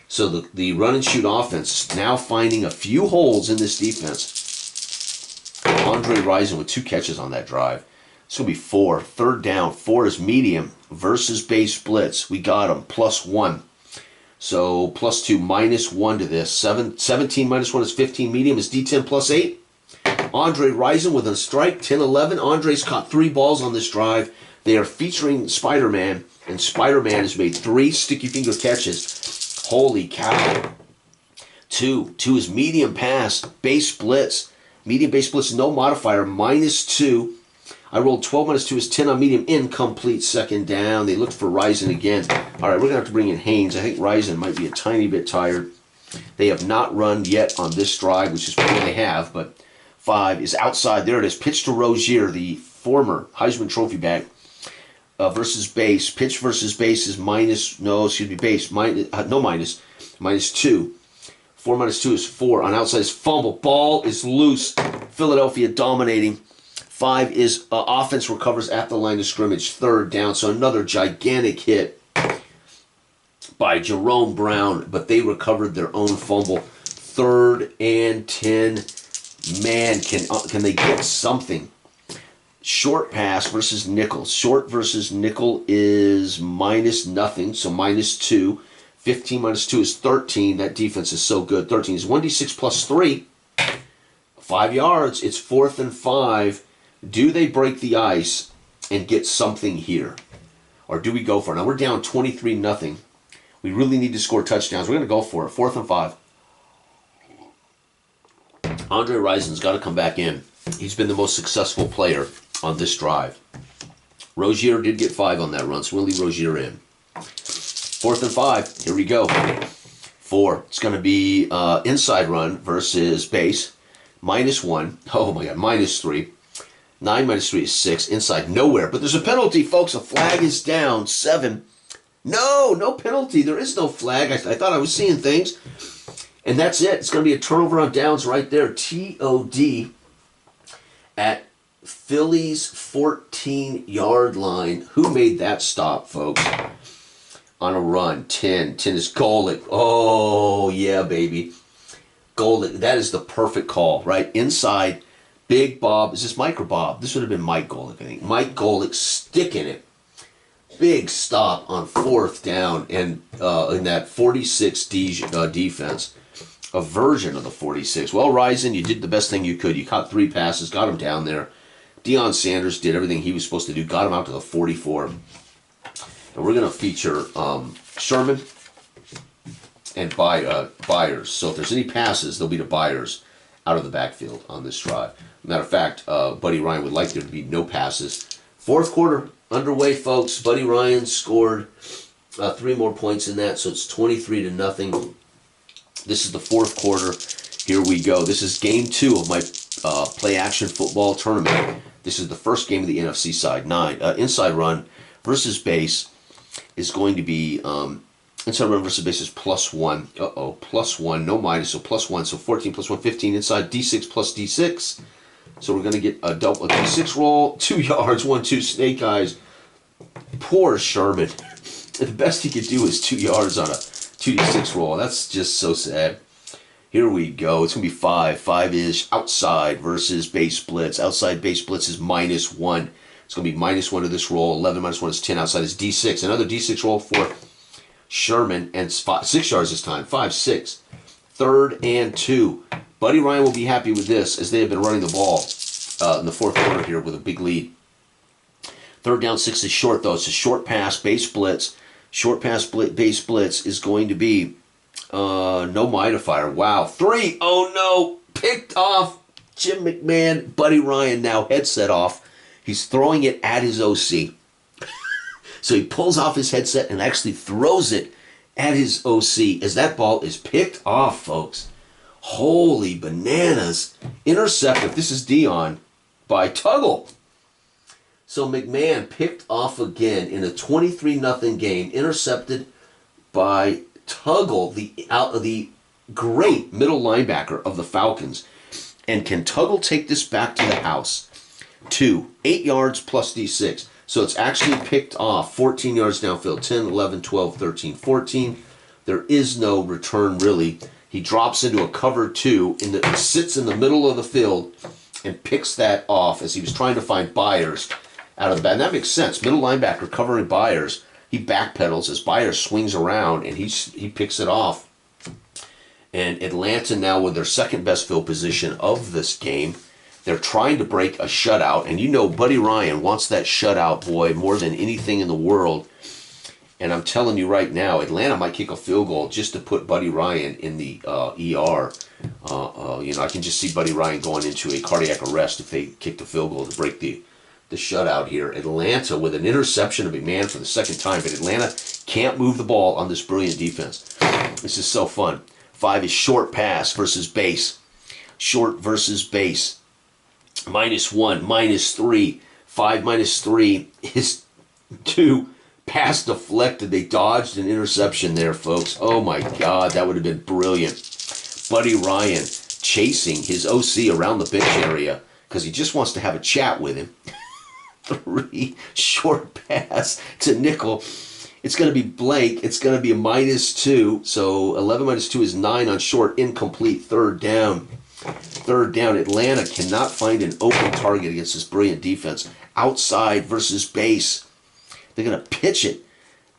So the run and shoot offense now finding a few holes in this defense. Andre Rison with 2 catches on that drive. It's going to be 4. 3rd down. 4 is medium versus base blitz. We got him. +1. So +2, -1 to this. 17 minus 1 is 15. Medium is D10 plus 8. Andre Rison with a strike. 10-11. Andre's caught 3 balls on this drive. They are featuring Spider-Man, and Spider-Man has made 3 sticky finger catches. Holy cow. 2 is medium pass. Base blitz. Medium base blitz, no modifier. -2. I rolled 12 minus 2 is 10 on medium, incomplete, 2nd down. They looked for Rison again. All right, we're going to have to bring in Haynes. I think Rison might be a tiny bit tired. They have not run yet on this drive, which is probably they have, but 5 is outside. There it is. Pitch to Rozier, the former Heisman Trophy back, versus base. Pitch versus base is base. -2. 4 minus 2 is 4. On outside is fumble. Ball is loose. Philadelphia dominating. 5 is offense recovers at the line of scrimmage. 3rd down. So another gigantic hit by Jerome Brown, but they recovered their own fumble. 3rd and 10. Man, can they get something? Short pass versus nickel. Short versus nickel is -0, so -2. 15 minus 2 is 13. That defense is so good. 13 is 1d6 plus 3. 5 yards. It's 4th and 5. Do they break the ice and get something here? Or do we go for it? Now we're down 23-0. We really need to score touchdowns. We're going to go for it. 4th and 5. Andre Rison's got to come back in. He's been the most successful player on this drive. Rozier did get 5 on that run, so we'll leave Rozier in. 4th and 5. Here we go. 4. It's going to be inside run versus base. -1. Oh my God, -3. 9 minus 3 is 6. Inside, nowhere. But there's a penalty, folks. A flag is down. 7. No penalty. There is no flag. I thought I was seeing things. And that's it. It's going to be a turnover on downs right there. TOD at Philly's 14-yard line. Who made that stop, folks? On a run. 10. 10 is Golick. Oh, yeah, baby. Golick. That is the perfect call, right? Inside. Big Bob. Is this Mike or Bob? This would have been Mike Golick, I think. Mike Golick sticking it. Big stop on 4th down. And in that 46 defense. A version of the 46. Well, Rison, you did the best thing you could. You caught 3 passes, got him down there. Deion Sanders did everything he was supposed to do, got him out to the 44. And we're going to feature Sherman and Byers. So if there's any passes, they'll be to Byers out of the backfield on this drive. Matter of fact, Buddy Ryan would like there to be no passes. 4th quarter underway, folks. Buddy Ryan scored 3 more points in that, so it's 23-0. This is the 4th quarter. Here we go. This is game 2 of my play-action football tournament. This is the first game of the NFC side. 9. Inside run versus base is going to be... inside run versus base is +1. Uh-oh, +1. No minus, so +1. So 14 + 1, 15. Inside D6 plus D6. So we're going to get a double D6 roll. 2 yards, 1, 2. Snake eyes. Poor Sherman. The best he could do is 2 yards on a 2D6 roll. That's just so sad. Here we go. It's going to be 5. 5 is outside versus base blitz. Outside base blitz is -1. It's going to be -1 to this roll. 11 minus 1 is 10. Outside is D6. Another D6 roll for Sherman. And 6 yards this time. 5, 6. 3rd and 2. Buddy Ryan will be happy with this as they have been running the ball in the 4th quarter here with a big lead. 3rd down, 6 is short, though. It's a short pass, base blitz. Short pass base blitz is going to be no modifier. Wow. 3. Oh, no. Picked off. Jim McMahon. Buddy Ryan now headset off. He's throwing it at his OC. So he pulls off his headset and actually throws it at his OC as that ball is picked off, folks. Holy bananas. Intercepted. This is Deion by Tuggle. So McMahon picked off again in a 23-0 game, intercepted by Tuggle, the great middle linebacker of the Falcons. And can Tuggle take this back to the house? 2, 8 yards plus D6. So it's actually picked off 14 yards downfield, 10, 11, 12, 13, 14. There is no return, really. He drops into a cover 2, sits in the middle of the field, and picks that off as he was trying to find Byers out of the back. And that makes sense. Middle linebacker covering Byers. He backpedals as Byers swings around, and he picks it off. And Atlanta now with their 2nd best field position of this game. They're trying to break a shutout, and you know Buddy Ryan wants that shutout, boy, more than anything in the world. And I'm telling you right now, Atlanta might kick a field goal just to put Buddy Ryan in the ER. I can just see Buddy Ryan going into a cardiac arrest if they kick the field goal to break the shutout here. Atlanta with an interception of McMahon for the 2nd time, but Atlanta can't move the ball on this brilliant defense. This is so fun. 5 is short pass versus base. Short versus base. -1, -3. 5 minus 3 is 2. Pass deflected. They dodged an interception there, folks. Oh my God, that would have been brilliant. Buddy Ryan chasing his OC around the bench area because he just wants to have a chat with him. 3, short pass to nickel. It's going to be blank. It's going to be a -2. So 11 minus 2 is 9 on short. Incomplete. 3rd down. 3rd down. Atlanta cannot find an open target against this brilliant defense. Outside versus base. They're going to pitch it.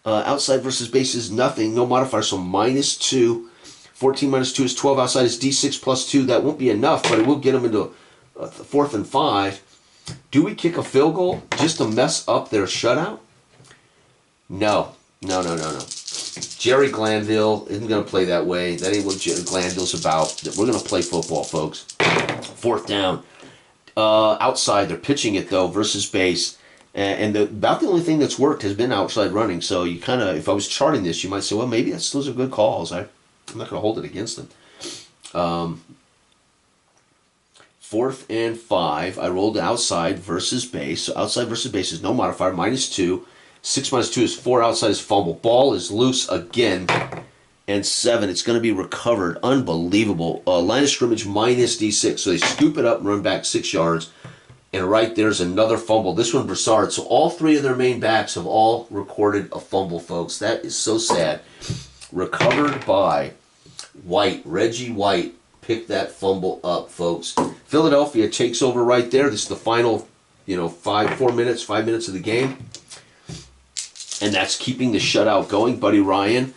Outside versus base is nothing. No modifier. So -2. 14 minus 2 is 12. Outside is D6 plus 2. That won't be enough, but it will get them into 4th and 5. Do we kick a field goal just to mess up their shutout? No. Jerry Glanville isn't going to play that way. That ain't what Glanville's about. We're going to play football, folks. 4th down. Outside, they're pitching it, though, versus base. And about the only thing that's worked has been outside running. So you kind of, if I was charting this, you might say, well, maybe those are good calls. I'm not going to hold it against them. 4th and 5. I rolled outside versus base. So outside versus base is no modifier. -2. 6 minus 2 is 4. Outside is fumble. Ball is loose again. And 7. It's going to be recovered. Unbelievable. Line of scrimmage minus D6. So they scoop it up and run back 6 yards. And right there's another fumble. This one, Broussard. So all 3 of their main backs have all recorded a fumble, folks. That is so sad. Recovered by White. Reggie White picked that fumble up, folks. Philadelphia takes over right there. This is the final, 5 minutes of the game. And that's keeping the shutout going. Buddy Ryan,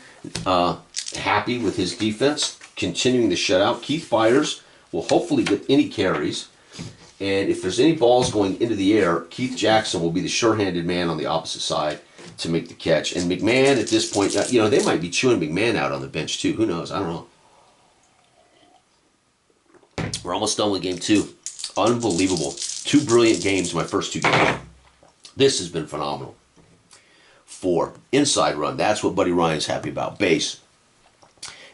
happy with his defense, continuing the shutout. Keith Byers will hopefully get any carries. And if there's any balls going into the air, Keith Jackson will be the sure-handed man on the opposite side to make the catch. And McMahon at this point, they might be chewing McMahon out on the bench too. Who knows? I don't know. We're almost done with game 2. Unbelievable. 2 brilliant games in my first 2 games. This has been phenomenal. 4. Inside run. That's what Buddy Ryan's happy about. Base.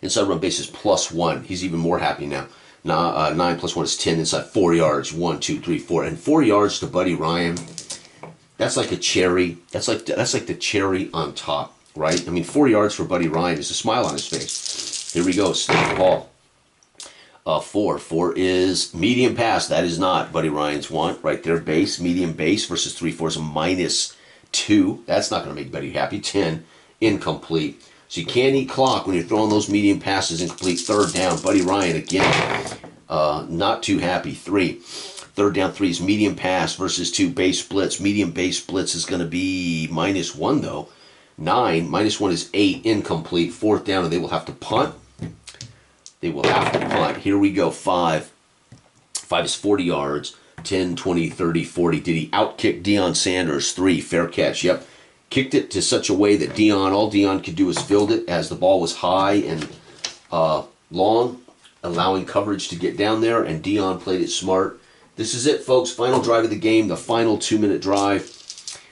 Inside run base is +1. He's even more happy now. 9 plus 1 is 10. Inside 4 yards. 1, 2, 3, 4. And 4 yards to Buddy Ryan. That's like a cherry. That's like the cherry on top, right? I mean, 4 yards for Buddy Ryan is a smile on his face. Here we go. Snap the ball. 4 is medium pass. That is not Buddy Ryan's want right there. Base, medium base versus 3-4 is a -2. That's not going to make Buddy happy. 10, incomplete. So you can't eat clock when you're throwing those medium passes incomplete. 3rd down. Buddy Ryan again, not too happy. 3. 3rd down, 3 is medium pass versus 2 base blitz. Medium base blitz is going to be -1 though. 9, -1 is 8, incomplete. 4th down, and they will have to punt. They will have to punt. Here we go. 5. 5 is 40 yards. 10, 20, 30, 40. Did he outkick Deion Sanders? 3, fair catch. Yep. Kicked it to such a way that all Deion could do was field it as the ball was high and long, allowing coverage to get down there, and Deion played it smart. This is it, folks. Final drive of the game, the final 2-minute drive.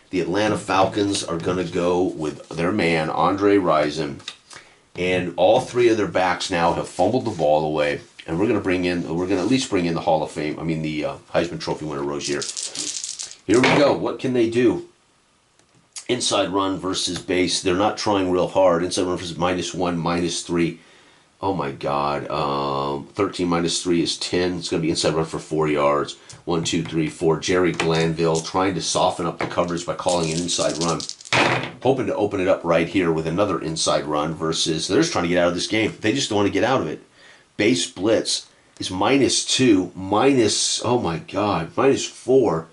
The Atlanta Falcons are going to go with their man, Andre Rison, and all 3 of their backs now have fumbled the ball away. And we're going to at least bring in the Hall of Fame, the Heisman Trophy winner, Rozier. Here we go. What can they do? Inside run versus base. They're not trying real hard. Inside run versus -1, -3. Oh my God. 13 minus 3 is 10. It's going to be inside run for 4 yards. 1, 2, 3, 4. Jerry Glanville trying to soften up the coverage by calling an inside run. Hoping to open it up right here with another inside run versus they're just trying to get out of this game. They just don't want to get out of it. Base blitz is -2, oh my God, -4.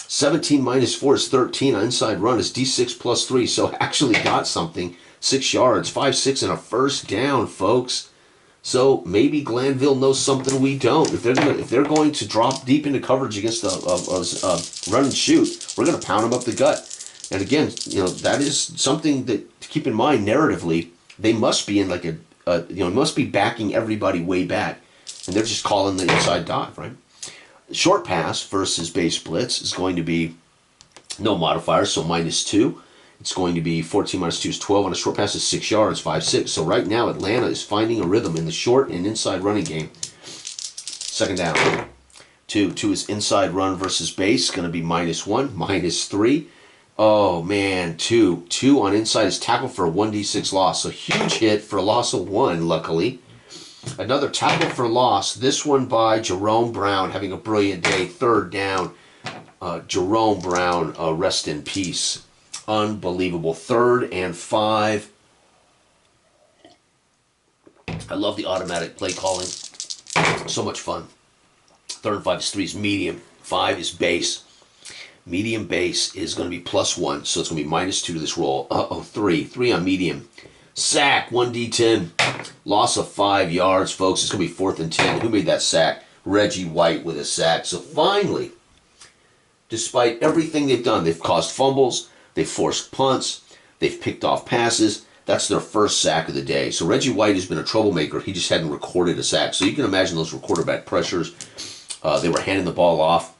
17 minus 4 is 13. Inside run is D6 plus 3, so actually got something. 6 yards, 5, 6, and a 1st down, folks. So maybe Glanville knows something we don't. If they're going to drop deep into coverage against a run and shoot, we're going to pound them up the gut. And again, that is something that to keep in mind narratively. They must be in like must be backing everybody way back, and they're just calling the inside dive, right? Short pass versus base blitz is going to be no modifier, so -2. It's going to be 14 minus 2 is 12. On a short pass is 6 yards, 5, 6. So right now, Atlanta is finding a rhythm in the short and inside running game. 2nd down. 2 is inside run versus base, going to be -1, -3. Oh, man, 2 on inside is tackle for a 1d6 loss. So huge hit for a loss of 1, luckily. Another tackle for loss. This one by Jerome Brown, having a brilliant day. 3rd down. Jerome Brown, rest in peace. Unbelievable. 3rd and 5. I love the automatic play calling. So much fun. 3rd and 5 is 3 is medium. 5 is base. Medium base is going to be +1, so it's going to be -2 to this roll. 3 on medium. Sack, 1d10. Loss of 5 yards, folks. It's going to be 4th and 10. Who made that sack? Reggie White with a sack. So finally, despite everything they've done, they've caused fumbles, they've forced punts, they've picked off passes, That's their first sack of the day. So Reggie White has been a troublemaker. He just hadn't recorded a sack. So you can imagine those were quarterback pressures. They were handing the ball off,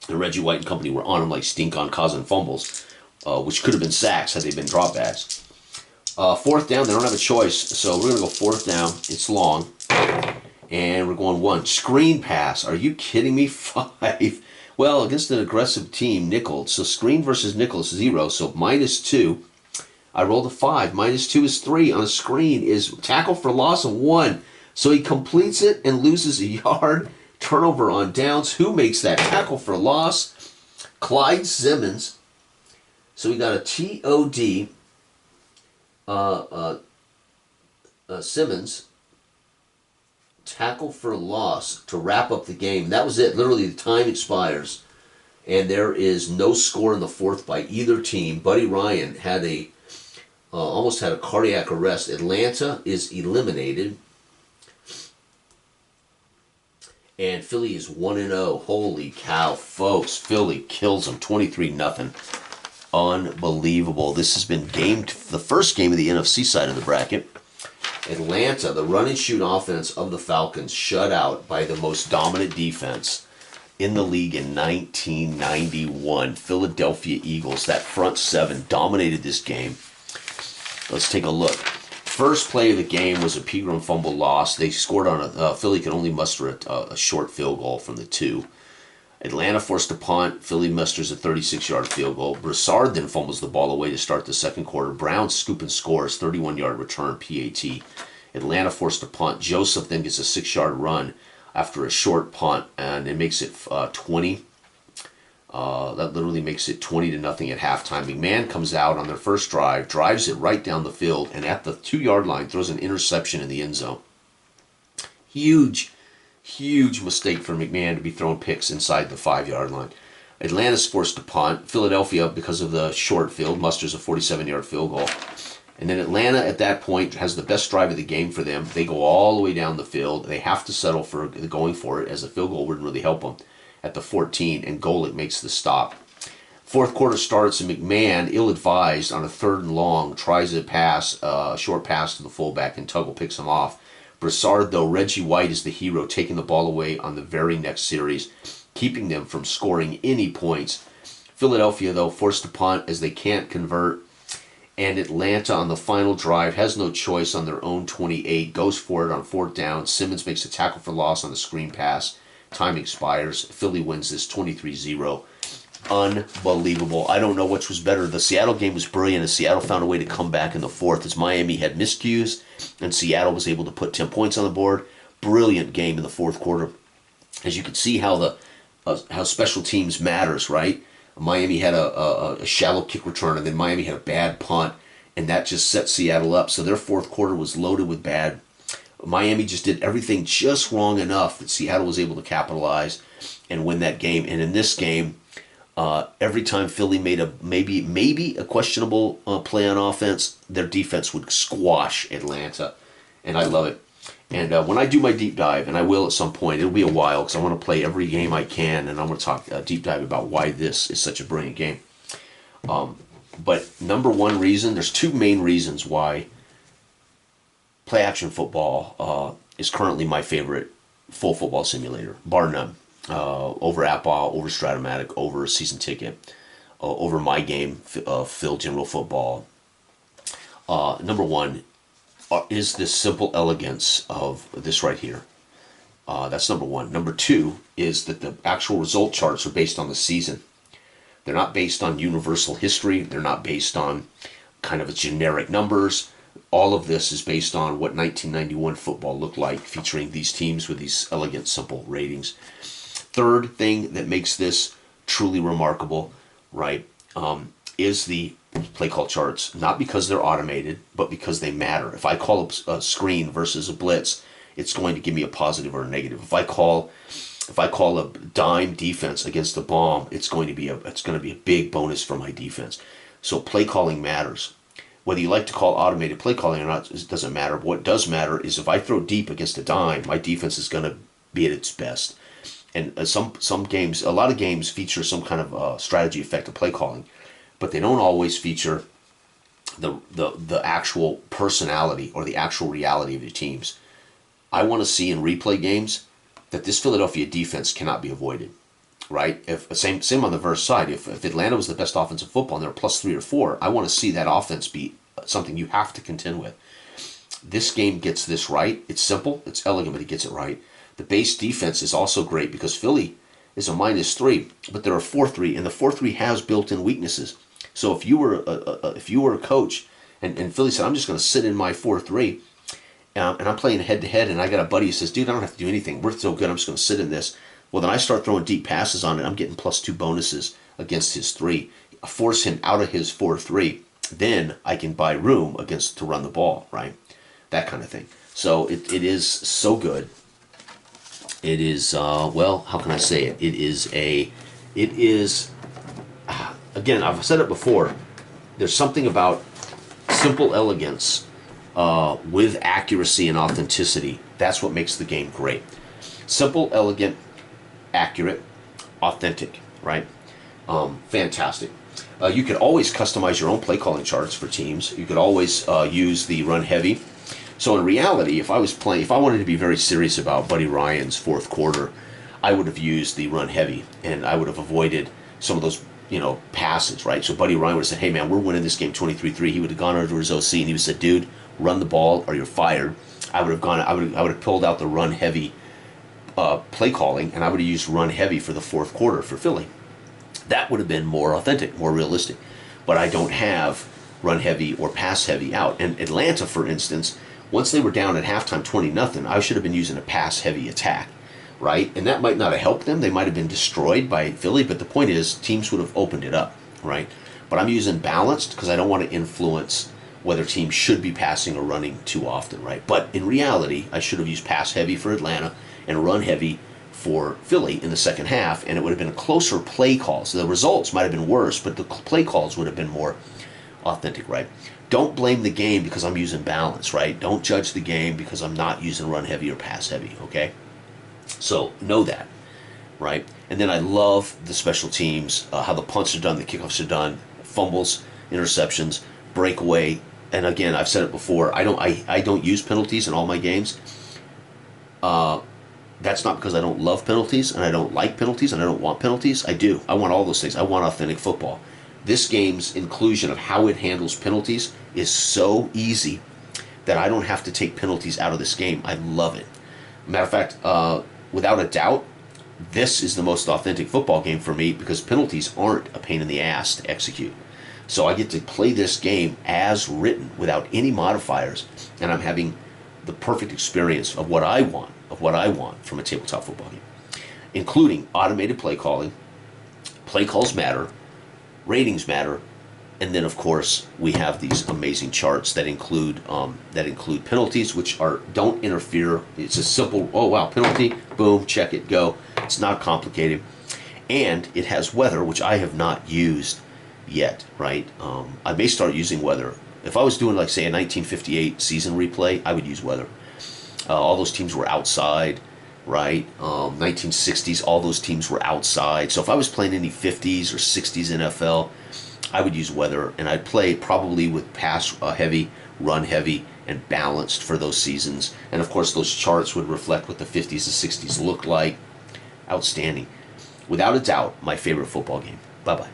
and Reggie White and company were on him like stink on, causing fumbles, which could have been sacks had they been dropbacks. Fourth down, they don't have a choice. So we're going to go fourth down. It's long. And we're going one. Screen pass. Are you kidding me? 5. Well, against an aggressive team, nickel. So screen versus nickel is 0. So -2. I rolled a 5. -2 is 3. On a screen is tackle for loss of 1. So he completes it and loses a yard. Turnover on downs. Who makes that tackle for loss? Clyde Simmons. So we got a TOD. Simmons. Tackle for loss to wrap up the game. That was it. Literally, the time expires, and there is no score in the fourth by either team. Buddy Ryan had almost had a cardiac arrest. Atlanta is eliminated, and Philly is 1-0. Holy cow, folks! Philly kills them 23-0. Unbelievable. This has been the first game of the NFC side of the bracket. Atlanta, the run and shoot offense of the Falcons, shut out by the most dominant defense in the league in 1991. Philadelphia Eagles, that front seven, dominated this game. Let's take a look. First play of the game was a Pegram fumble loss. They scored on Philly could only muster a short field goal from the 2. Atlanta forced a punt. Philly musters a 36-yard field goal. Broussard then fumbles the ball away to start the second quarter. Brown scoop and scores, 31-yard return, PAT. Atlanta forced a punt. Joseph then gets a 6-yard run after a short punt, and it makes it 20. That literally makes it 20-0 at halftime. McMahon comes out on their first drive, drives it right down the field, and at the 2-yard line throws an interception in the end zone. Huge mistake for McMahon to be throwing picks inside the 5-yard line. Atlanta's forced to punt. Philadelphia, because of the short field, musters a 47-yard field goal. And then Atlanta, at that point, has the best drive of the game for them. They go all the way down the field. They have to settle for going for it, as a field goal wouldn't really help them at the 14, and Golick makes the stop. Fourth quarter starts, and McMahon, ill-advised, on a 3rd and long, tries a short pass to the fullback, and Tuggle picks him off. Broussard, though, Reggie White is the hero, taking the ball away on the very next series, keeping them from scoring any points. Philadelphia, though, forced to punt as they can't convert. And Atlanta, on the final drive, has no choice on their own 28, goes for it on 4th down. Simmons makes a tackle for loss on the screen pass. Time expires. Philly wins this 23-0. Unbelievable. I don't know which was better. The Seattle game was brilliant, and Seattle found a way to come back in the fourth as Miami had miscues, and Seattle was able to put 10 points on the board. Brilliant game in the fourth quarter. As you can see how special teams matters, right? Miami had a shallow kick return, and then Miami had a bad punt, and that just set Seattle up. So their fourth quarter was loaded with bad. Miami just did everything just wrong enough that Seattle was able to capitalize and win that game. And in this game, every time Philly made a maybe a questionable play on offense, their defense would squash Atlanta, and I love it. And when I do my deep dive, and I will at some point, it'll be a while because I want to play every game I can, and I want to talk deep dive about why this is such a brilliant game. But number one reason, there's 2 main reasons why play action football is currently my favorite full football simulator, bar none. Over Appball, over Stratomatic, over Season Ticket, over My Game, Phil General Football. Number one is this simple elegance of this right here. That's number one. Number 2 is that the actual result charts are based on the season. They're not based on universal history. They're not based on kind of generic numbers. All of this is based on what 1991 football looked like, featuring these teams with these elegant, simple ratings. Third thing that makes this truly remarkable, right, is the play call charts. Not because they're automated, but because they matter. If I call a screen versus a blitz, it's going to give me a positive or a negative. If I call a dime defense against a bomb, it's going to be a big bonus for my defense. So play calling matters. Whether you like to call automated play calling or not, it doesn't matter. What does matter is if I throw deep against a dime, my defense is going to be at its best. And some games, a lot of games feature some kind of strategy effect of play calling, but they don't always feature the actual personality or the actual reality of the teams. I want to see in replay games that this Philadelphia defense cannot be avoided, right? If same on the verse side, if Atlanta was the best offensive football and they're plus 3 or 4, I want to see that offense be something you have to contend with. This game gets this right. It's simple, it's elegant, but it gets it right. The base defense is also great because Philly is a -3, but they're a 4-3, and the 4-3 has built-in weaknesses. So if you were a coach, and Philly said, I'm just going to sit in my 4-3, and I'm playing head-to-head, and I got a buddy who says, dude, I don't have to do anything. We're so good, I'm just going to sit in this. Well, then I start throwing deep passes on it. I'm getting +2 bonuses against his 3. Force him out of his 4-3. Then I can buy room to run the ball, right? That kind of thing. So it is so good. It is, well, how can I say it? It is, again, I've said it before, there's something about simple elegance with accuracy and authenticity. That's what makes the game great. Simple, elegant, accurate, authentic, right? Fantastic. You could always customize your own play calling charts for teams. You could always use the run heavy. So in reality, if I wanted to be very serious about Buddy Ryan's fourth quarter, I would have used the run heavy, and I would have avoided some of those, passes, right? So Buddy Ryan would have said, hey man, we're winning this game 23-3. He would have gone over to his OC and he would have said, dude, run the ball or you're fired. I would have pulled out the run heavy play calling, and I would have used run heavy for the fourth quarter for Philly. That would have been more authentic, more realistic. But I don't have run heavy or pass heavy out. And Atlanta, for instance, once they were down at halftime 20-0, I should have been using a pass heavy attack, right? And that might not have helped them. They might have been destroyed by Philly, but the point is teams would have opened it up, right? But I'm using balanced because I don't want to influence whether teams should be passing or running too often, right? But in reality, I should have used pass heavy for Atlanta and run heavy for Philly in the second half, and it would have been a closer play call. So the results might have been worse, but the play calls would have been more authentic, right? Don't blame the game because I'm using balance, right? Don't judge the game because I'm not using run heavy or pass heavy, okay? So know that, right? And then I love the special teams, how the punts are done, the kickoffs are done, fumbles, interceptions, breakaway. And again, I've said it before, I don't use penalties in all my games. That's not because I don't love penalties and I don't like penalties and I don't want penalties. I do. I want all those things. I want authentic football. This game's inclusion of how it handles penalties is so easy that I don't have to take penalties out of this game. I love it. Matter of fact, without a doubt, this is the most authentic football game for me because penalties aren't a pain in the ass to execute. So I get to play this game as written without any modifiers, and I'm having the perfect experience of what I want from a tabletop football game, including automated play calling. Play calls matter, ratings matter, and then of course we have these amazing charts that include penalties, which don't interfere. It's a simple, oh wow, penalty, boom, check it, go. It's not complicated, and it has weather, which I have not used yet, right? I may start using weather. If I was doing, like, say, a 1958 season replay, I would use weather. All those teams were outside, right? 1960s, all those teams were outside. So if I was playing any 50s or 60s NFL, I would use weather, and I'd play probably with pass heavy, run heavy, and balanced for those seasons. And of course, those charts would reflect what the 50s and 60s looked like. Outstanding. Without a doubt, my favorite football game. Bye-bye.